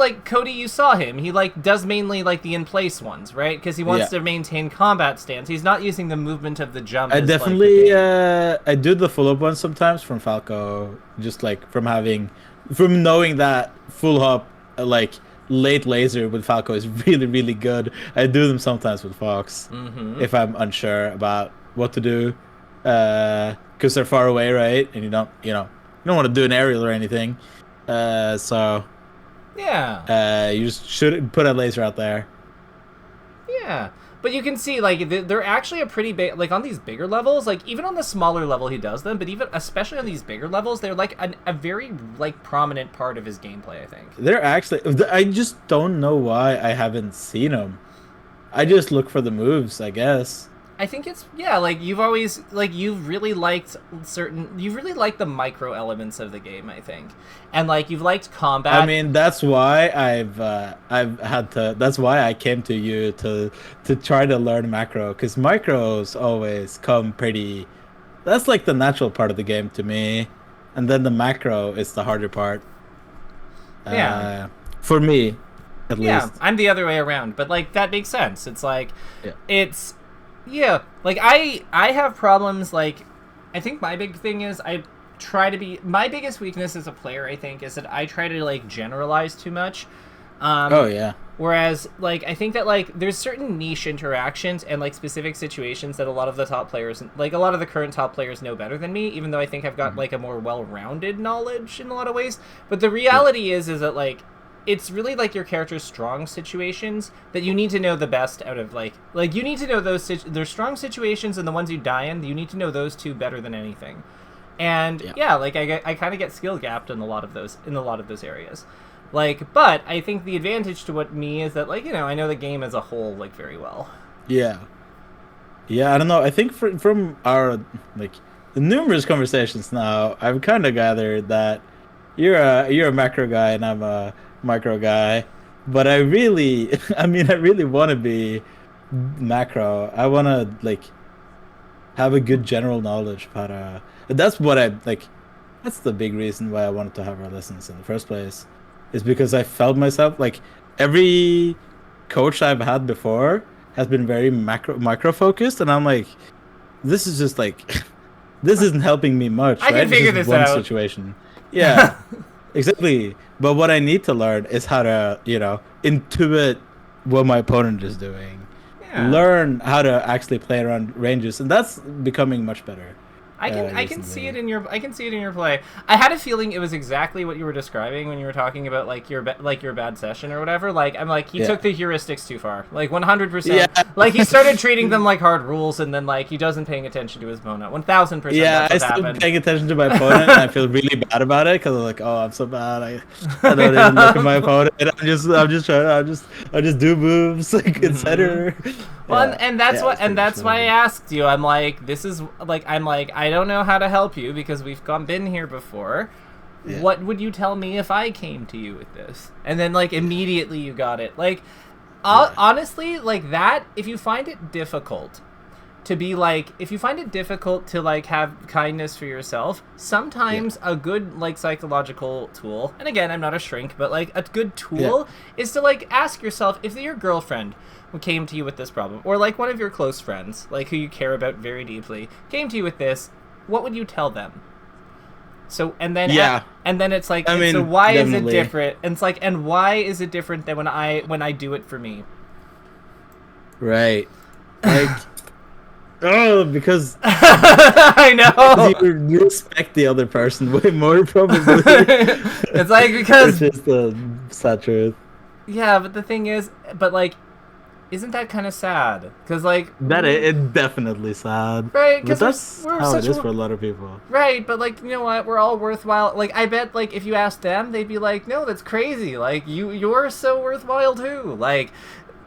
you saw him. He, does mainly, the in-place ones, right? Because he wants to maintain combat stance. He's not using the movement of the jump. I definitely, I do the full-up ones sometimes from Falco, just, from knowing that full hop, late laser with Falco is really, really good. I do them sometimes with Fox, if I'm unsure about what to do, because they're far away, right? And you don't want to do an aerial or anything, so... Yeah. You just should put a laser out there. Yeah. But you can see, like, they're actually a pretty big, like, on these bigger levels, like, even on the smaller level he does them, but even, especially on these bigger levels, they're, like, a very, like, prominent part of his gameplay, I think. They're actually, I just don't know why I haven't seen them. I just look for the moves, I guess. I think it's, yeah, like, you've always, like, you've really liked the micro elements of the game, I think. And, like, you've liked combat. I mean, that's why that's why I came to you to try to learn macro, because micros always come pretty, that's like the natural part of the game to me. And then the macro is the harder part. Yeah. For me, at least. Yeah, I'm the other way around, but, like, that makes sense. It's, like, yeah. Yeah, like, I have problems, like, I think my big thing is my biggest weakness as a player, I think, is that I try to, like, generalize too much. Oh, yeah. Whereas, like, I think that, like, there's certain niche interactions and, like, specific situations that a lot of the top players, like, a lot of the current top players know better than me, even though I think I've got, like, a more well-rounded knowledge in a lot of ways. But the reality is that, like, it's really, like, your character's strong situations that you need to know the best out of, like you need to know their strong situations and the ones you die in, you need to know those two better than anything. And yeah, like, I kind of get skill gapped in a lot of those areas. Like, but I think the advantage to me is that, like, you know, I know the game as a whole, like, very well. Yeah. Yeah, I don't know. I think from our, like, numerous conversations now, I've kind of gathered that you're a macro guy and I'm a micro guy, but I really want to be macro. I want to, like, have a good general knowledge about that's what I like. That's the big reason why I wanted to have our lessons in the first place, is because I felt myself, like, every coach I've had before has been very micro focused, and I'm like, this is just like this isn't helping me much. I can figure this out. Situation. Yeah. Exactly. But what I need to learn is how to, you know, intuit what my opponent is doing. Yeah. Learn how to actually play around ranges, and that's becoming much better. I can see it in your play. I had a feeling it was exactly what you were describing when you were talking about, like, your bad session or whatever. Like, I'm like, he took the heuristics too far. Like, 100%. Yeah. Like, he started treating them like hard rules, and then, like, he doesn't paying attention to his opponent. 1000%. Yeah, I started paying attention to my opponent, and I feel really bad about it, because I'm like, oh, I'm so bad. I don't even look at my opponent. And I'm just trying. I just do moves, like, etc. Well, and that's why I asked you. I'm like, this is, like, I don't know how to help you because we've been here before. Yeah. What would you tell me if I came to you with this? And then, like, immediately you got it. Like, honestly, like, that, if you find it difficult to be, like, like, have kindness for yourself, sometimes a good, like, psychological tool, and again, I'm not a shrink, but, like, a good tool is to, like, ask yourself, if your girlfriend came to you with this problem, or, like, one of your close friends, like, who you care about very deeply, came to you with this, what would you tell them? So, and then and then it's like, so why definitely. Is it different? And it's like, and why is it different than when I do it for me? Right. Like, oh, because I know you respect the other person way more, probably. It's like, because it's just the sad truth. Yeah, but the thing is, like, isn't that kind of sad? Because, like, that it's definitely sad, right? Because that's how it is for a lot of people, right? But, like, you know what? We're all worthwhile. Like, I bet, like, if you asked them, they'd be like, "No, that's crazy. Like, you're so worthwhile too." Like,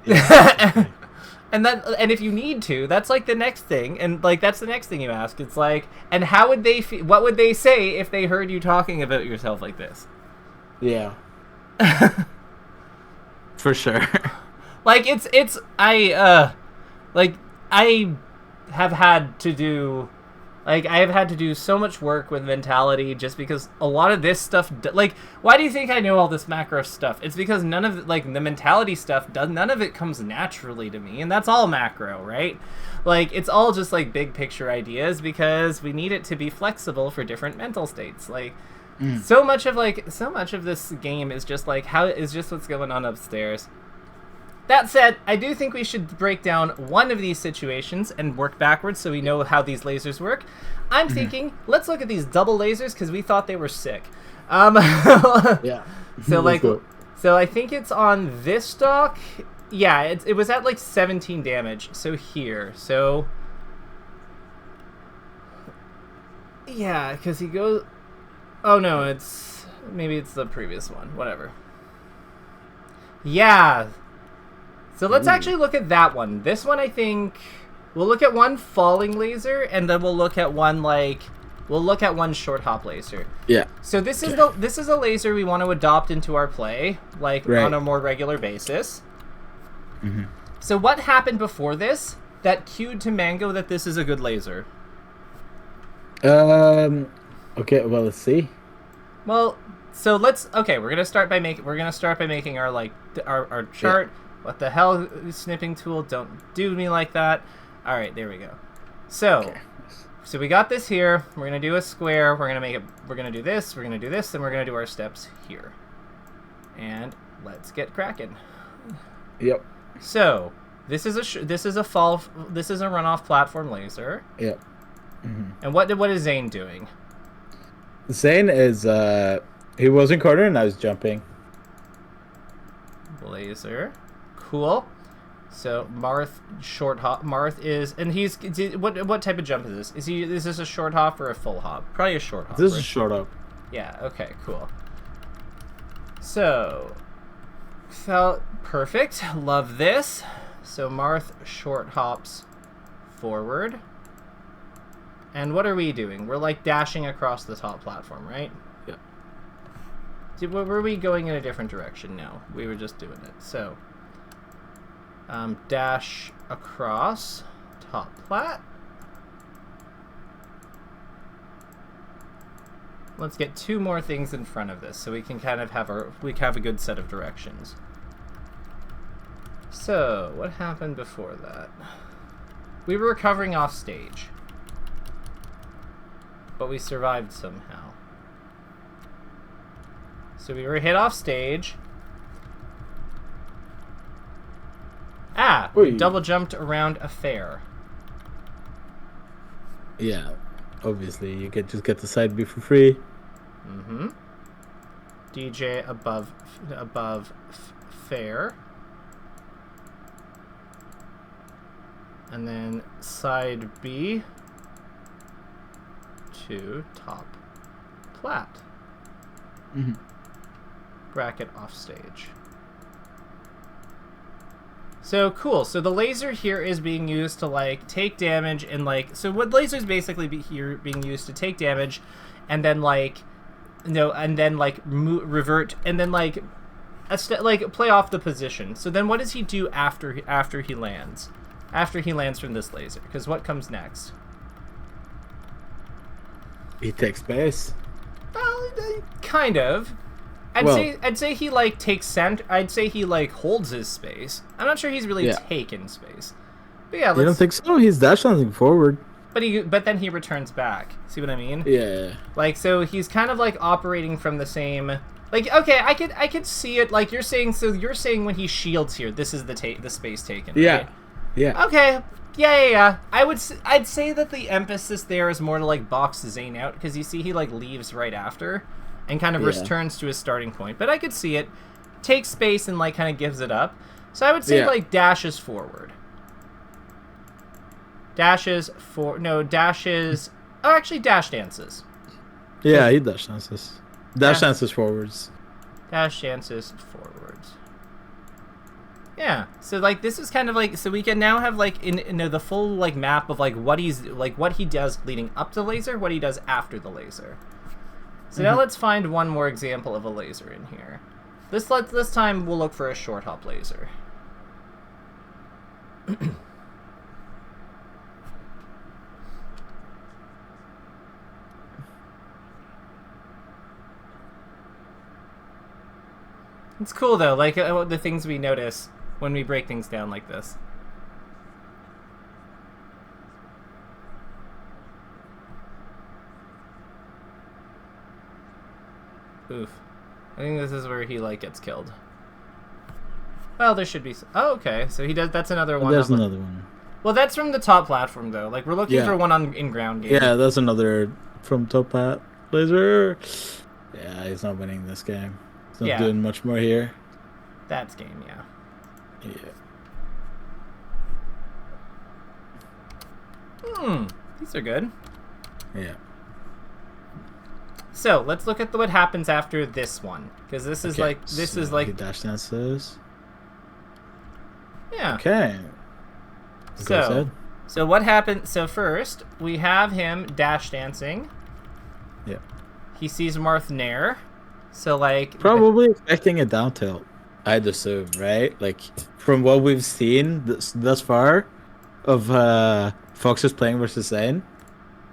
and if you need to, that's, like, the next thing, and, like, that's the next thing you ask. It's like, and how would they feel? What would they say if they heard you talking about yourself like this? Yeah, for sure. Like, I have had to do, like, I have had to do so much work with mentality just because a lot of this stuff, like, why do you think I know all this macro stuff? It's because none of, like, the mentality stuff, none of it comes naturally to me, and that's all macro, right? Like, it's all just, like, big picture ideas because we need it to be flexible for different mental states. Like, so much of this game is just, like, just what's going on upstairs. That said, I do think we should break down one of these situations and work backwards so we know how these lasers work. I'm thinking, let's look at these double lasers because we thought they were sick. Yeah. So, like, so I think it's on this dock. Yeah, it was at like 17 damage. So here, so yeah, because he goes. Oh no, maybe it's the previous one. Whatever. Yeah. So let's actually look at that one. This one, I think we'll look at one falling laser, and then we'll look at one short hop laser. Yeah. So this is a laser we want to adopt into our play, like on a more regular basis. Mm-hmm. So what happened before this that cued to Mango that this is a good laser? Okay. Well, let's see. Well, so we're gonna start by making our our chart. Yeah. What the hell, snipping tool? Don't do me like that. All right, there we go. So we got this here. We're gonna do a square. We're gonna do this. We're gonna do this, and we're gonna do our steps here. And let's get cracking. Yep. So this is a runoff platform laser. Yep. Mm-hmm. And what is Zane doing? Zane is he was in corner and I was jumping. Laser, cool. So Marth short hop. Marth is, and he's what type of jump is this? Is this a short hop or a full hop? Probably a short hop. This is a short hop. Yeah. Okay. Cool. So felt perfect. Love this. So Marth short hops forward. And what are we doing? We're like dashing across the top platform, right? Yeah. Were we going in a different direction? No, we were just doing it. So, dash across top plat. Let's get two more things in front of this so we can kind of have a good set of directions. So, what happened before that? We were recovering off stage. But we survived somehow. So we were hit off stage. We double jumped around a fair. Yeah, obviously you could just get the side B for free. Mm-hmm. DJ above fair. And then side B to top plat. Mm-hmm. Bracket off stage. So cool. So the laser here is being used to like take damage and like, so what lasers basically being used to take damage and then like revert and then like play off the position. So then what does he do after he lands? After he lands from this laser? Because what comes next? He takes base. Kind of. I'd say he like takes center. I'd say he like holds his space. I'm not sure he's really taken space. But yeah, you don't think so? He's dash lancing forward. But then he returns back. See what I mean? Yeah. Like so he's kind of like operating from the same. Like okay, I could see it. Like you're saying. So you're saying when he shields here, this is the space taken. Yeah. Right? Yeah. Okay. Yeah. I'd say that the emphasis there is more to like box Zane out because you see he like leaves right after, and kind of returns to his starting point. But I could see it, takes space and like kind of gives it up. So I would say like dashes forward. Dashes. Oh, actually, dash dances. Yeah, he dash dances. Dash dances forwards. Dash dances forwards. Yeah, so like this is kind of like so we can now have like in the full like map of like what he does leading up to laser, what he does after the laser. So now let's find one more example of a laser in here. This time we'll look for a short hop laser. It's cool though, like the things we notice when we break things down like this. Oof. I think this is where he like gets killed. Well, there should be. Oh, okay. So he does. That's another one. There's another one. Well, that's from the top platform though. Like we're looking for one in ground game. Yeah, that's another from top plat laser. Yeah, he's not winning this game. He's not doing much more here. That's game, yeah. These are good. Yeah. So let's look at what happens after this one, because this is like dash dances. Yeah. Okay. So what happened? So first we have him dash dancing. Yeah. He sees Marth Nair. So like probably expecting a down tilt, I'd assume, right? Like from what we've seen thus far of Foxes playing versus Zane.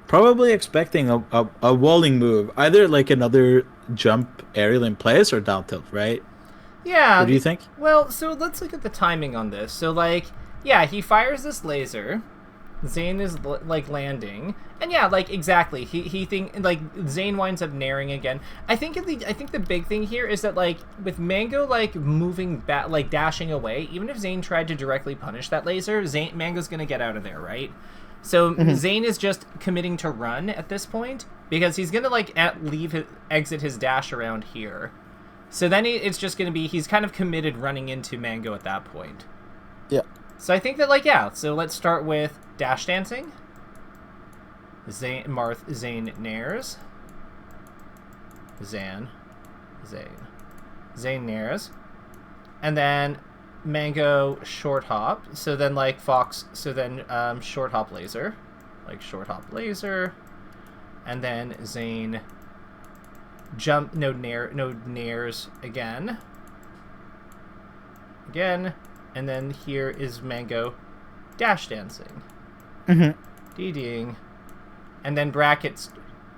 Probably expecting a walling move, either like another jump aerial in place or down tilt, right? Yeah. What do you think? Well, so let's look at the timing on this. So like, yeah, he fires this laser. Zane is like landing, and yeah, like exactly. He think like Zane winds up naring again. I think the big thing here is that like with Mango like moving back, like dashing away, even if Zane tried to directly punish that laser, Mango's gonna get out of there, right? So Zane is just committing to run at this point because he's gonna like exit his dash around here. So then it's just gonna be he's kind of committed running into Mango at that point. Yeah. So I think that like yeah. So let's start with dash dancing. Zane nairs. Zane nairs, and then Mango short hop. So then like Fox. So then short hop laser, and then Zane jump nairs again, and then here is Mango dash dancing. DDing, and then brackets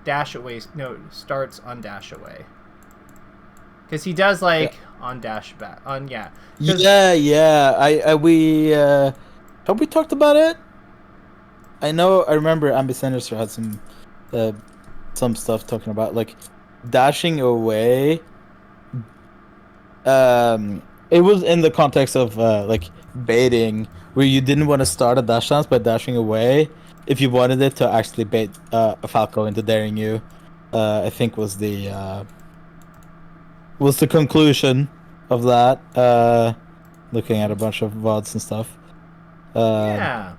dash away. No, starts on dash away. Because he does like on dash back on Yeah. We have we talked about it? I remember Ambi Sinister had some stuff talking about like dashing away. It was in the context of like baiting, where you didn't want to start a dash dance by dashing away if you wanted it to actually bait a Falco into daring you. I think was the conclusion of that. Looking at a bunch of VODs and stuff. Yeah.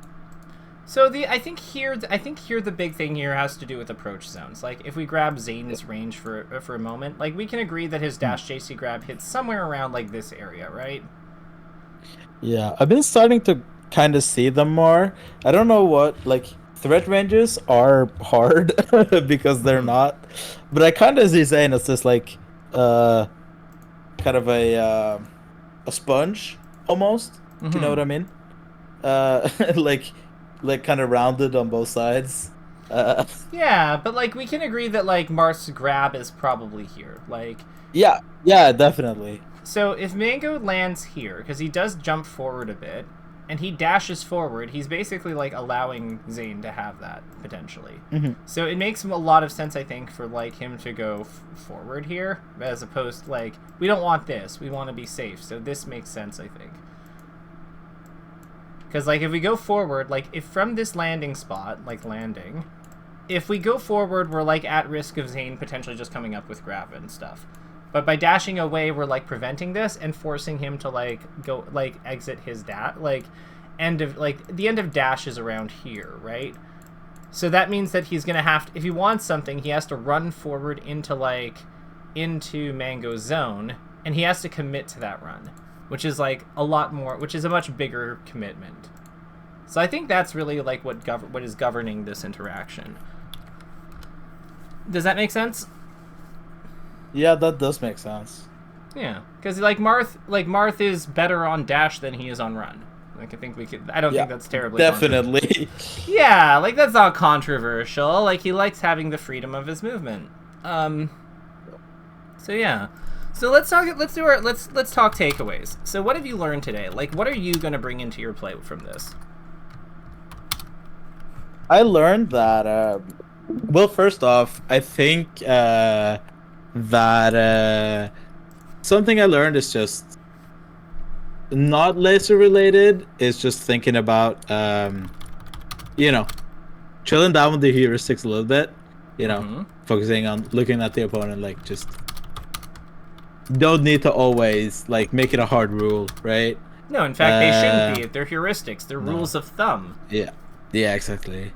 So I think here the big thing here has to do with approach zones. Like if we grab Zane's range for a moment, like we can agree that his dash JC grab hits somewhere around like this area, right? Yeah, I've been starting to kind of see them more. I don't know what like threat ranges are hard because they're not, but I kind of see Zane as this like kind of a sponge almost. Do you know what I mean? Like kind of rounded on both sides. Yeah, but like we can agree that like Marth's grab is probably here. Like yeah, definitely. So if Mango lands here, because he does jump forward a bit, and he dashes forward, he's basically like allowing Zane to have that potentially. So it makes a lot of sense, I think, for like him to go forward here, as opposed to like we don't want this, we want to be safe. So this makes sense, I think. Because like if we go forward, like if from this landing spot, like landing, if we go forward, we're like at risk of Zane potentially just coming up with grab and stuff. But by dashing away, we're like preventing this and forcing him to like go like exit his dash, like the end of dash is around here, right? So that means that he's gonna have to, if he wants something, he has to run forward into Mango's zone, and he has to commit to that run, which is like a lot more, which is a much bigger commitment. So I think that's really like what is governing this interaction. Does that make sense? Yeah, that does make sense. Yeah, because like Marth is better on dash than he is on run. Like I think we could. I don't think that's terribly. Definitely. Yeah, like that's not controversial. Like he likes having the freedom of his movement. So yeah. So let's talk takeaways. So what have you learned today? Like what are you gonna bring into your play from this? I learned that. Well, first off, I think that something I learned is just not laser related. Is just thinking about chilling down with the heuristics a little bit. Focusing on looking at the opponent, like just don't need to always like make it a hard rule, right? No, in fact, they shouldn't be. They're heuristics. They're rules of thumb. Yeah, yeah, exactly.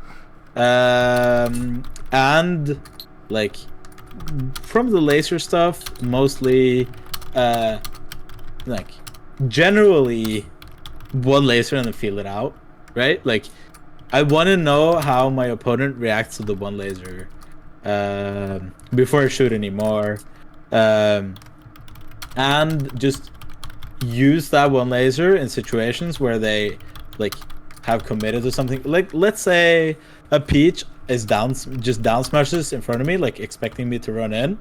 And like from the laser stuff, mostly, like generally one laser and then feel it out, right? Like I want to know how my opponent reacts to the one laser before I shoot anymore, and just use that one laser in situations where they like have committed to something. Like let's say a peach is down smashes in front of me, like expecting me to run in.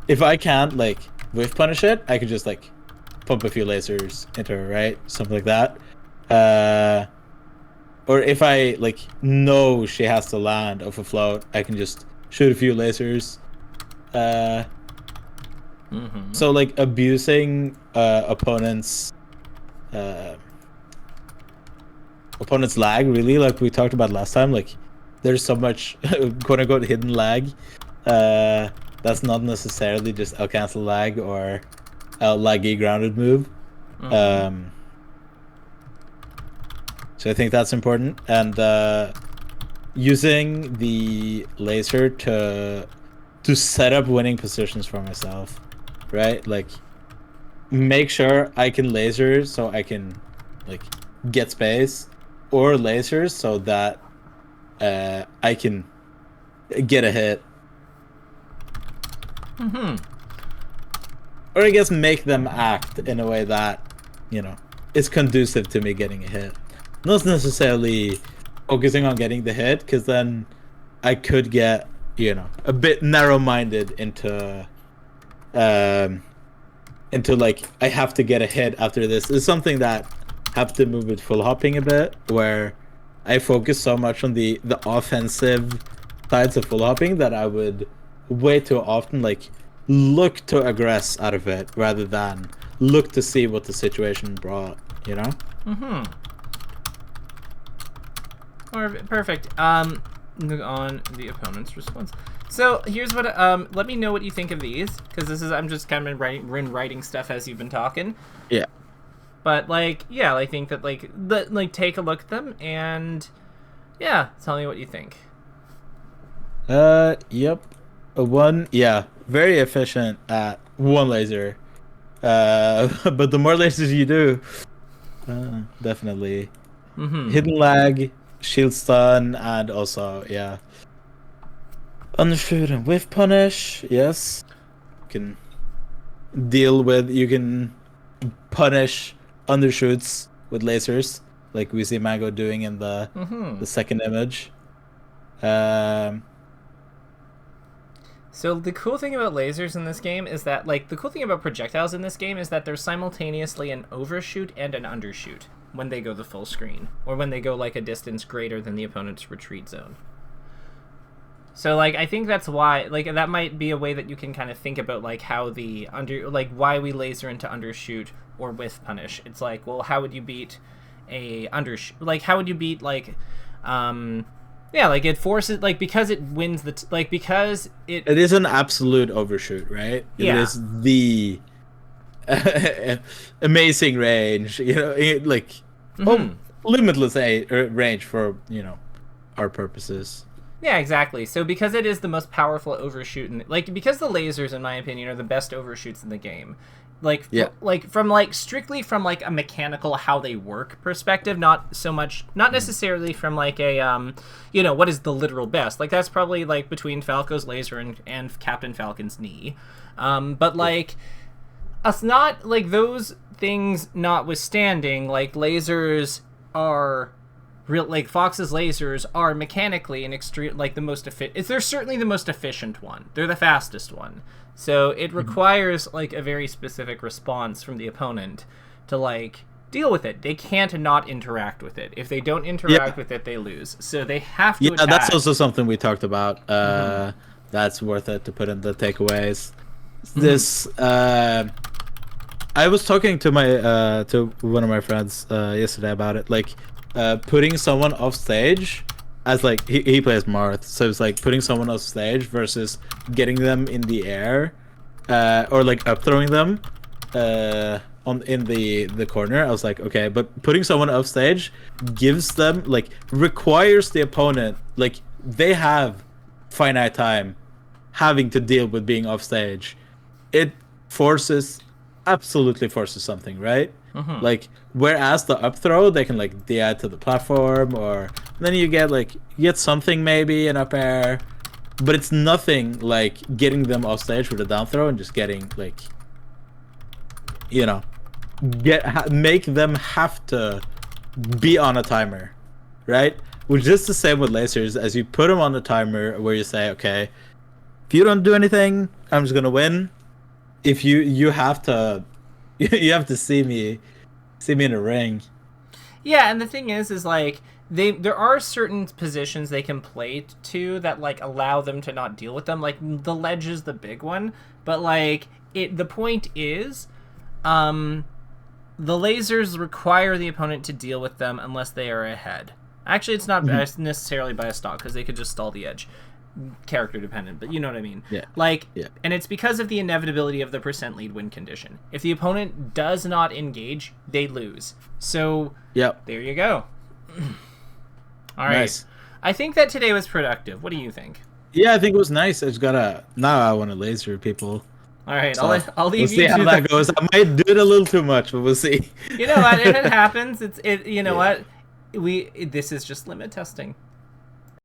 If I can't like whiff punish it, I can just like pump a few lasers into her, right? Something like that. Or if I like know she has to land off a float, I can just shoot a few lasers. So like abusing opponents' lag, really, like we talked about last time. Like there's so much quote unquote hidden lag. That's not necessarily just L cancel lag or L laggy grounded move. So I think that's important, and using the laser to set up winning positions for myself, right? Like make sure I can laser so I can like get space, or lasers so that I can get a hit. Or I guess make them act in a way that, you know, is conducive to me getting a hit. Not necessarily focusing on getting the hit, because then I could get, you know, a bit narrow-minded into like I have to get a hit after this. It's something that have to move with full hopping a bit, where I focus so much on the offensive sides of full hopping that I would way too often like look to aggress out of it rather than look to see what the situation brought, you know? Or perfect. On the opponent's response. So here's what. Let me know what you think of these, because this is I'm just kind of writing stuff as you've been talking. Yeah. But like, yeah, I think that like take a look at them and yeah, tell me what you think. Yep. Yeah, very efficient at one laser. But the more lasers you do, definitely hidden lag, shield stun, and also yeah, undershoot and whiff punish. Yes, you can punish undershoots with lasers, like we see Mango doing in the second image. So the cool thing about lasers in this game is that, like, the cool thing about projectiles in this game is that there's simultaneously an overshoot and an undershoot when they go the full screen, or when they go, like, a distance greater than the opponent's retreat zone. So, like, I think that's why, like, that might be a way that you can kind of think about, like, how the why we laser into undershoot or whiff punish. It's like, well, how would you beat a undershoot? Like, how would you beat, like, yeah, like it forces, like, because it wins because it is an absolute overshoot, right? Yeah. It is the amazing range, you know, limitless range for, you know, our purposes. Yeah, exactly. So because it is the most powerful overshoot, because the lasers, in my opinion, are the best overshoots in the game. Like, yeah. Strictly from like a mechanical how they work perspective, not necessarily from like a what is the literal best. Like that's probably like between Falco's laser and Captain Falcon's knee. But like us not like those things notwithstanding, like lasers are real, like Fox's lasers are mechanically an extreme, like the most efficient. They're certainly the most efficient one. They're the fastest one. So it requires like a very specific response from the opponent to like deal with it. They can't not interact with it. If they don't interact with it, they lose. So they have to attack. That's also something we talked about. That's worth it to put in the takeaways. This I was talking to my to one of my friends yesterday about it, like putting someone off stage as like he plays Marth, so it's like putting someone off stage versus getting them in the air or like up throwing them on in the corner. I was like, okay, but putting someone off stage gives them like requires the opponent like they have finite time having to deal with being off stage. It absolutely forces something, right? Like whereas the up throw they can like de-add to the platform, or then you get something, maybe an up air, but it's nothing like getting them off stage with a down throw and just getting like, you know, make them have to be on a timer, right? Which is the same with lasers, as you put them on the timer where you say, okay, if you don't do anything, I'm just gonna win. If you have to you have to see me in the ring. Yeah, and the thing is like there are certain positions they can play to that like allow them to not deal with them. Like the ledge is the big one, but like the point is, the lasers require the opponent to deal with them unless they are ahead. Actually, it's not necessarily by a stock, because they could just stall the edge. Character dependent, but you know what I mean. Yeah. Like, yeah. And it's because of the inevitability of the percent lead win condition. If the opponent does not engage, they lose. So, yep. There you go. All right. Nice. I think that today was productive. What do you think? Yeah, I think it was nice. I just now I want to laser people. All right, so, I'll leave we'll see how that goes. I might do it a little too much, but we'll see. You know what? If it happens, you know what? This is just limit testing.